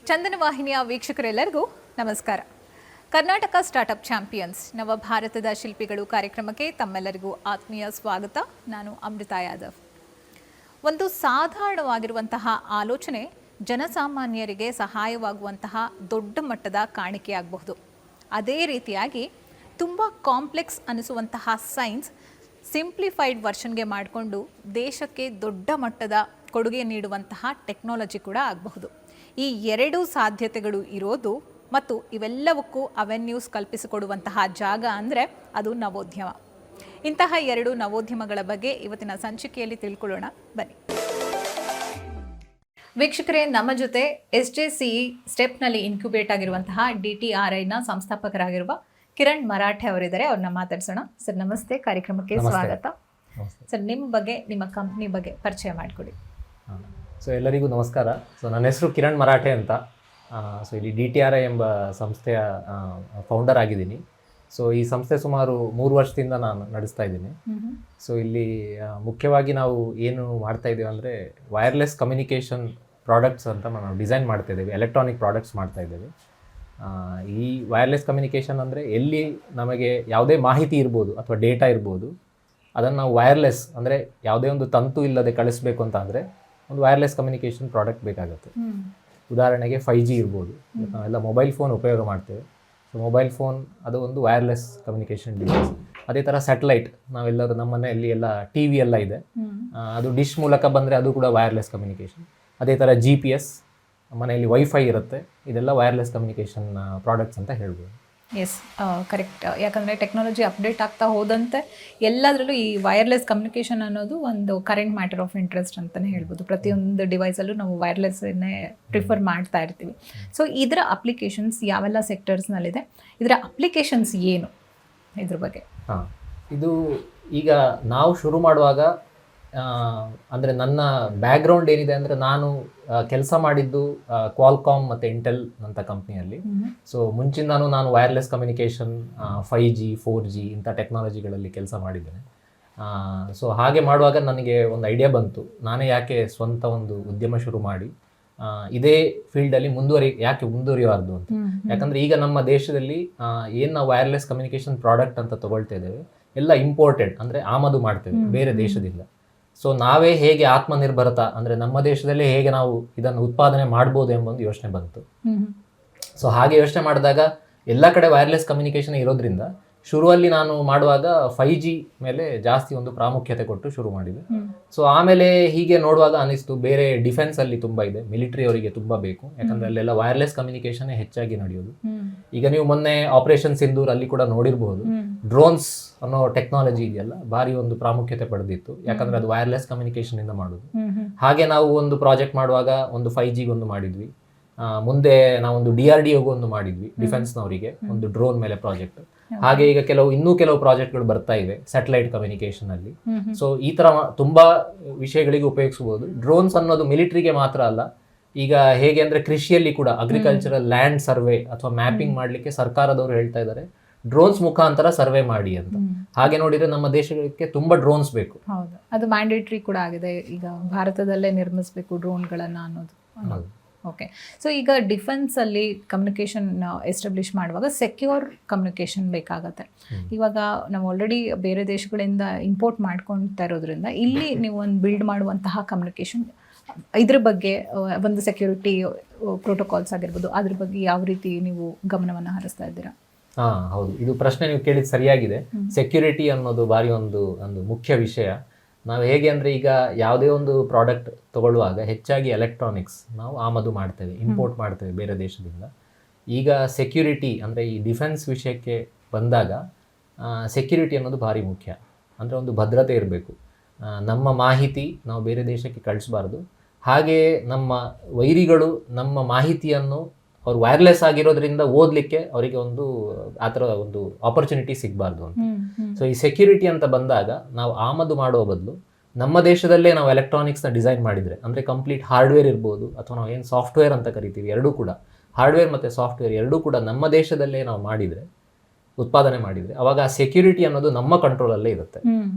ಚಂದನ ವಾಹಿನಿಯ ವೀಕ್ಷಕರೆಲ್ಲರಿಗೂ ನಮಸ್ಕಾರ. Karnataka startup champions ನವ ಭಾರತದ ಶಿಲ್ಪಿಗಳು ಕಾರ್ಯಕ್ರಮಕ್ಕೆ ತಮ್ಮೆಲ್ಲರಿಗೂ ಆತ್ಮೀಯ ಸ್ವಾಗತ. ನಾನು ಅಮೃತಾ ಯಾದವ್. ಒಂದು ಸಾಧಾರಣವಾಗಿರುವಂತಹ ಆಲೋಚನೆ ಜನಸಾಮಾನ್ಯರಿಗೆ ಸಹಾಯವಾಗುವಂತಹ ದೊಡ್ಡ ಮಟ್ಟದ ಕಾಣಿಕೆಯಾಗಬಹುದು. ಅದೇ ರೀತಿಯಾಗಿ ತುಂಬ ಕಾಂಪ್ಲೆಕ್ಸ್ ಅನಿಸುವಂತಹ ಸೈನ್ಸ್ ಸಿಂಪ್ಲಿಫೈಡ್ ವರ್ಷನ್ಗೆ ಮಾಡಿಕೊಂಡು ದೇಶಕ್ಕೆ ದೊಡ್ಡ ಮಟ್ಟದ ಕೊಡುಗೆ ನೀಡುವಂತಹ ಟೆಕ್ನಾಲಜಿ ಕೂಡ ಆಗಬಹುದು. ಈ ಎರಡೂ ಸಾಧ್ಯತೆಗಳು ಇರೋದು ಮತ್ತು ಇವೆಲ್ಲವಕ್ಕೂ ಅವೆನ್ಯೂಸ್ ಕಲ್ಪಿಸಿಕೊಡುವಂತಹ ಜಾಗ ಅಂದರೆ ಅದು ನವೋದ್ಯಮ. ಇಂತಹ ಎರಡು ನವೋದ್ಯಮಗಳ ಬಗ್ಗೆ ಇವತ್ತಿನ ಸಂಚಿಕೆಯಲ್ಲಿ ತಿಳ್ಕೊಳ್ಳೋಣ ಬನ್ನಿ. ವೀಕ್ಷಕರೇ, ನಮ್ಮ ಜೊತೆ SJCE ಸ್ಟೆಪ್ನಲ್ಲಿ ಇನ್ಕ್ಯುಬೇಟ್ ಆಗಿರುವಂತಹ DTRIನ ಸಂಸ್ಥಾಪಕರಾಗಿರುವ ಕಿರಣ್ ಮರಾಠೆ ಅವರಿದ್ದಾರೆ. ಅವ್ರನ್ನ ಮಾತಾಡ್ಸೋಣ. ಸರ್ ನಮಸ್ತೆ, ಕಾರ್ಯಕ್ರಮಕ್ಕೆ ಸ್ವಾಗತ. ಸರ್, ನಿಮ್ಮ ಬಗ್ಗೆ, ನಿಮ್ಮ ಕಂಪ್ನಿ ಬಗ್ಗೆ ಪರಿಚಯ ಮಾಡಿಕೊಡಿ. ಸೊ ಎಲ್ಲರಿಗೂ ನಮಸ್ಕಾರ. ಸೊ ನನ್ನ ಹೆಸರು ಕಿರಣ್ ಮರಾಠೆ ಅಂತ. ಸೊ ಇಲ್ಲಿ DTRI ಎಂಬ ಸಂಸ್ಥೆಯ ಫೌಂಡರ್ ಆಗಿದ್ದೀನಿ. ಸೊ ಈ ಸಂಸ್ಥೆ ಸುಮಾರು 3 ವರ್ಷದಿಂದ ನಾನು ನಡೆಸ್ತಾ ಇದ್ದೀನಿ. ಸೊ ಇಲ್ಲಿ ಮುಖ್ಯವಾಗಿ ನಾವು ಏನು ಮಾಡ್ತಾ ಇದ್ದೀವಿ ಅಂದರೆ ವೈರ್ಲೆಸ್ ಕಮ್ಯುನಿಕೇಷನ್ ಪ್ರಾಡಕ್ಟ್ಸ್ ಅಂತ ನಾವು ಡಿಸೈನ್ ಮಾಡ್ತಾ ಇದ್ದೀವಿ, ಎಲೆಕ್ಟ್ರಾನಿಕ್ ಪ್ರಾಡಕ್ಟ್ಸ್ ಮಾಡ್ತಾ ಇದ್ದೀವಿ. ಈ ವೈರ್ಲೆಸ್ ಕಮ್ಯುನಿಕೇಷನ್ ಅಂದರೆ ಎಲ್ಲಿ ನಮಗೆ ಯಾವುದೇ ಮಾಹಿತಿ ಇರ್ಬೋದು ಅಥವಾ ಡೇಟಾ ಇರ್ಬೋದು, ಅದನ್ನು ನಾವು ವೈರ್ಲೆಸ್ ಅಂದರೆ ಯಾವುದೇ ಒಂದು ತಂತು ಇಲ್ಲದೆ ಕಳಿಸ್ಬೇಕು ಅಂತ ಅಂದರೆ ಒಂದು ವೈರ್ಲೆಸ್ ಕಮ್ಯುನಿಕೇಷನ್ ಪ್ರಾಡಕ್ಟ್ ಬೇಕಾಗುತ್ತೆ. ಉದಾಹರಣೆಗೆ 5G ಇರ್ಬೋದು. ನಾವೆಲ್ಲ ಮೊಬೈಲ್ ಫೋನ್ ಉಪಯೋಗ ಮಾಡ್ತೇವೆ. ಸೊ ಮೊಬೈಲ್ ಫೋನ್ ಅದು ಒಂದು ವೈರ್ಲೆಸ್ ಕಮ್ಯುನಿಕೇಷನ್ ಡಿವೈಸ್. ಅದೇ ಥರ ಸ್ಯಾಟಲೈಟ್, ನಾವೆಲ್ಲರೂ ನಮ್ಮ ಮನೆಯಲ್ಲಿ ಎಲ್ಲ TV ಎಲ್ಲ ಇದೆ, ಅದು ಡಿಶ್ ಮೂಲಕ ಬಂದರೆ ಅದು ಕೂಡ ವೈರ್ಲೆಸ್ ಕಮ್ಯುನಿಕೇಷನ್. ಅದೇ ಥರ GPS, ಮನೆಯಲ್ಲಿ ವೈಫೈ ಇರುತ್ತೆ, ಇದೆಲ್ಲ ವೈರ್ಲೆಸ್ ಕಮ್ಯುನಿಕೇಷನ್ ಪ್ರಾಡಕ್ಟ್ಸ್ ಅಂತ ಹೇಳ್ಬೋದು. Yes, correct. ಯಾಕಂದರೆ ಟೆಕ್ನಾಲಜಿ ಅಪ್ಡೇಟ್ ಆಗ್ತಾ ಹೋದಂತೆ ಎಲ್ಲದರಲ್ಲೂ ಈ ವೈರ್ಲೆಸ್ ಕಮ್ಯುನಿಕೇಷನ್ ಅನ್ನೋದು ಒಂದು ಕರೆಂಟ್ ಮ್ಯಾಟರ್ ಆಫ್ ಇಂಟ್ರೆಸ್ಟ್ ಅಂತಲೇ ಹೇಳ್ಬೋದು. ಪ್ರತಿಯೊಂದು ಡಿವೈಸಲ್ಲೂ ನಾವು ವೈರ್ಲೆಸ್ಸನ್ನೇ ಪ್ರಿಫರ್ ಮಾಡ್ತಾ ಇರ್ತೀವಿ. ಸೊ ಇದರ ಅಪ್ಲಿಕೇಶನ್ಸ್ ಯಾವೆಲ್ಲ ಸೆಕ್ಟರ್ಸ್ನಲ್ಲಿದೆ, ಇದರ ಅಪ್ಲಿಕೇಶನ್ಸ್ ಏನು, ಇದ್ರ ಬಗ್ಗೆ? ಇದು ಈಗ ನಾವು ಶುರು ಮಾಡುವಾಗ ಅಂದರೆ ನನ್ನ ಬ್ಯಾಕ್ಗ್ರೌಂಡ್ ಏನಿದೆ ಅಂದರೆ ನಾನು ಕೆಲಸ ಮಾಡಿದ್ದು ಕ್ವಾಲ್ಕಾಮ್ ಮತ್ತು ಇಂಟೆಲ್ ಅಂತ ಕಂಪ್ನಿಯಲ್ಲಿ. ಸೊ ಮುಂಚಿಂದಾನು ನಾನು ವೈರ್ಲೆಸ್ ಕಮ್ಯುನಿಕೇಷನ್ 5G 4G ಇಂಥ ಟೆಕ್ನಾಲಜಿಗಳಲ್ಲಿ ಕೆಲಸ ಮಾಡಿದ್ದೇನೆ. ಸೊ ಹಾಗೆ ಮಾಡುವಾಗ ನನಗೆ ಒಂದು ಐಡಿಯಾ ಬಂತು, ನಾನೇ ಯಾಕೆ ಸ್ವಂತ ಒಂದು ಉದ್ಯಮ ಶುರು ಮಾಡಿ ಇದೇ ಫೀಲ್ಡಲ್ಲಿ ಯಾಕೆ ಮುಂದುವರಿಯಬಾರ್ದು ಅಂತ. ಯಾಕಂದರೆ ಈಗ ನಮ್ಮ ದೇಶದಲ್ಲಿ ಏನು ನಾವು ವೈರ್ಲೆಸ್ ಕಮ್ಯುನಿಕೇಷನ್ ಪ್ರಾಡಕ್ಟ್ ಅಂತ ತಗೊಳ್ತಾ ಇದ್ದೇವೆ ಎಲ್ಲ ಇಂಪೋರ್ಟೆಡ್, ಅಂದರೆ ಆಮದು ಮಾಡ್ತೇವೆ ಬೇರೆ ದೇಶದಿಂದ. ಸೊ ನಾವೇ ಹೇಗೆ ಆತ್ಮನಿರ್ಭರತ ಅಂದರೆ ನಮ್ಮ ದೇಶದಲ್ಲೇ ಹೇಗೆ ನಾವು ಇದನ್ನು ಉತ್ಪಾದನೆ ಮಾಡ್ಬೋದು ಎಂಬೊಂದು ಯೋಚನೆ ಬಂತು. ಸೊ ಹಾಗೆ ಯೋಚನೆ ಮಾಡಿದಾಗ ಎಲ್ಲ ಕಡೆ ವೈರ್ಲೆಸ್ ಕಮ್ಯುನಿಕೇಷನ್ ಇರೋದ್ರಿಂದ ಶುರುವಲ್ಲಿ ನಾನು ಮಾಡುವಾಗ 5G ಮೇಲೆ ಜಾಸ್ತಿ ಒಂದು ಪ್ರಾಮುಖ್ಯತೆ ಕೊಟ್ಟು ಶುರು ಮಾಡಿದೆ. ಸೊ ಆಮೇಲೆ ಹೀಗೆ ನೋಡುವಾಗ ಅನಿಸ್ತು ಬೇರೆ ಡಿಫೆನ್ಸಲ್ಲಿ ತುಂಬ ಇದೆ, ಮಿಲಿಟರಿ ಅವರಿಗೆ ತುಂಬ ಬೇಕು, ಯಾಕಂದರೆ ಅಲ್ಲೆಲ್ಲ ವೈರ್ಲೆಸ್ ಕಮ್ಯುನಿಕೇಷನ್ ಹೆಚ್ಚಾಗಿ ನಡೆಯೋದು. ಈಗ ನೀವು ಮೊನ್ನೆ ಆಪರೇಷನ್ ಸಿಂಧೂರ್ ಅಲ್ಲಿ ಕೂಡ ನೋಡಿರ್ಬೋದು, ಡ್ರೋನ್ಸ್ ಅನ್ನೋ ಟೆಕ್ನಾಲಜಿ ಇದೆಯಲ್ಲ ಭಾರಿ ಒಂದು ಪ್ರಾಮುಖ್ಯತೆ ಪಡೆದಿತ್ತು, ಯಾಕಂದರೆ ಅದು ವೈರ್ಲೆಸ್ ಕಮ್ಯುನಿಕೇಷನ್ ಇಂದ ಮಾಡೋದು. ಹಾಗೆ ನಾವು ಒಂದು ಪ್ರಾಜೆಕ್ಟ್ ಮಾಡುವಾಗ ಒಂದು 5G ಒಂದು ಮಾಡಿದ್ವಿ. ಮುಂದೆ ನಾವೊಂದು DRDO ಒಂದು ಮಾಡಿದ್ವಿ, ಡಿಫೆನ್ಸ್ನವರಿಗೆ ಒಂದು ಡ್ರೋನ್ ಮೇಲೆ ಪ್ರಾಜೆಕ್ಟ್. ಹಾಗೆ ಈಗ ಇನ್ನೂ ಕೆಲವು ಪ್ರಾಜೆಕ್ಟ್ಗಳು ಬರ್ತಾ ಇವೆ ಸ್ಯಾಟಲೈಟ್ ಕಮ್ಯುನಿಕೇಷನ್ ಅಲ್ಲಿ. ಸೊ ಈ ತರ ತುಂಬಾ ವಿಷಯಗಳಿಗೆ ಉಪಯೋಗಿಸಬಹುದು. ಡ್ರೋನ್ಸ್ ಅನ್ನೋದು ಮಿಲಿಟರಿಗೆ ಮಾತ್ರ ಅಲ್ಲ, ಈಗ ಹೇಗೆ ಅಂದ್ರೆ ಕೃಷಿಯಲ್ಲಿ ಕೂಡ ಅಗ್ರಿಕಲ್ಚರಲ್ ಲ್ಯಾಂಡ್ ಸರ್ವೆ ಅಥವಾ ಮ್ಯಾಪಿಂಗ್ ಮಾಡ್ಲಿಕ್ಕೆ ಸರ್ಕಾರದವರು ಹೇಳ್ತಾ ಇದ್ದಾರೆ ಡ್ರೋನ್ಸ್ ಮುಖಾಂತರ ಸರ್ವೆ ಮಾಡಿ ಅಂತ. ಹಾಗೆ ನೋಡಿದ್ರೆ ನಮ್ಮ ದೇಶಕ್ಕೆ ತುಂಬಾ ಡ್ರೋನ್ಸ್ ಬೇಕು. ಹೌದು, ಅದು ಮ್ಯಾಂಡೇಟರಿ ಕೂಡ ಆಗಿದೆ, ಈಗ ಭಾರತದಲ್ಲೇ ನಿರ್ಮಿಸಬೇಕು ಡ್ರೋನ್ಗಳನ್ನ ಅನ್ನೋದು. ಓಕೆ, ಸೊ ಈಗ ಡಿಫೆನ್ಸಲ್ಲಿ ಕಮ್ಯುನಿಕೇಷನ್ ಎಸ್ಟಾಬ್ಲಿಷ್ ಮಾಡುವಾಗ ಸೆಕ್ಯೂರ್ ಕಮ್ಯುನಿಕೇಷನ್ ಬೇಕಾಗತ್ತೆ. ಇವಾಗ ನಾವು ಆಲ್ರೆಡಿ ಬೇರೆ ದೇಶಗಳಿಂದ ಇಂಪೋರ್ಟ್ ಮಾಡ್ಕೊಳ್ತಾ ಇರೋದ್ರಿಂದ ಇಲ್ಲಿ ನೀವು ಒಂದು ಬಿಲ್ಡ್ ಮಾಡುವಂತಹ ಕಮ್ಯುನಿಕೇಷನ್ ಇದ್ರ ಬಗ್ಗೆ ಒಂದು ಸೆಕ್ಯೂರಿಟಿ ಪ್ರೋಟೋಕಾಲ್ಸ್ ಆಗಿರ್ಬೋದು, ಅದ್ರ ಬಗ್ಗೆ ಯಾವ ರೀತಿ ನೀವು ಗಮನವನ್ನು ಹರಿಸ್ತಾ ಇದ್ದೀರಾ? ಹೌದು, ಇದು ಪ್ರಶ್ನೆ ನೀವು ಕೇಳಿದ ಸರಿಯಾಗಿದೆ. ಸೆಕ್ಯೂರಿಟಿ ಅನ್ನೋದು ಭಾರಿ ಒಂದು ಮುಖ್ಯ ವಿಷಯ. ನಾವು ಹೇಗೆ ಅಂದರೆ ಈಗ ಯಾವುದೇ ಒಂದು ಪ್ರಾಡಕ್ಟ್ ತಗೊಳ್ಳುವಾಗ ಹೆಚ್ಚಾಗಿ ಎಲೆಕ್ಟ್ರಾನಿಕ್ಸ್ ನಾವು ಆಮದು ಮಾಡ್ತೇವೆ, ಇಂಪೋರ್ಟ್ ಮಾಡ್ತೇವೆ ಬೇರೆ ದೇಶದಿಂದ. ಈಗ ಸೆಕ್ಯೂರಿಟಿ ಅಂದರೆ ಈ ಡಿಫೆನ್ಸ್ ವಿಷಯಕ್ಕೆ ಬಂದಾಗ ಸೆಕ್ಯೂರಿಟಿ ಅನ್ನೋದು ಭಾರಿ ಮುಖ್ಯ. ಅಂದರೆ ಒಂದು ಭದ್ರತೆ ಇರಬೇಕು, ನಮ್ಮ ಮಾಹಿತಿ ನಾವು ಬೇರೆ ದೇಶಕ್ಕೆ ಕಳಿಸಬಾರ್ದು. ಹಾಗೆ ನಮ್ಮ ವೈರಿಗಳು ನಮ್ಮ ಮಾಹಿತಿಯನ್ನು ಅವ್ರು ವೈರ್ಲೆಸ್ ಆಗಿರೋದ್ರಿಂದ ಓದಲಿಕ್ಕೆ ಅವರಿಗೆ ಒಂದು ಆ ಥರ ಒಂದು ಆಪರ್ಚುನಿಟಿ ಸಿಗಬಾರ್ದು ಅಂತ. ಸೊ ಈ ಸೆಕ್ಯೂರಿಟಿ ಅಂತ ಬಂದಾಗ ನಾವು ಆಮದು ಮಾಡುವ ಬದಲು ನಮ್ಮ ದೇಶದಲ್ಲೇ ನಾವು ಎಲೆಕ್ಟ್ರಾನಿಕ್ಸ್ನ ಡಿಸೈನ್ ಮಾಡಿದರೆ, ಅಂದರೆ ಕಂಪ್ಲೀಟ್ ಹಾರ್ಡ್ವೇರ್ ಇರ್ಬೋದು ಅಥವಾ ನಾವು ಏನು ಸಾಫ್ಟ್ವೇರ್ ಅಂತ ಕರಿತೀವಿ, ಎರಡೂ ಕೂಡ ಹಾರ್ಡ್ವೇರ್ ಮತ್ತು ಸಾಫ್ಟ್ವೇರ್ ಎರಡೂ ಕೂಡ ನಮ್ಮ ದೇಶದಲ್ಲೇ ನಾವು ಮಾಡಿದರೆ, ಉತ್ಪಾದನೆ ಮಾಡಿದರೆ, ಅವಾಗ ಆ ಸೆಕ್ಯೂರಿಟಿ ಅನ್ನೋದು ನಮ್ಮ ಕಂಟ್ರೋಲಲ್ಲೇ ಇರುತ್ತೆ.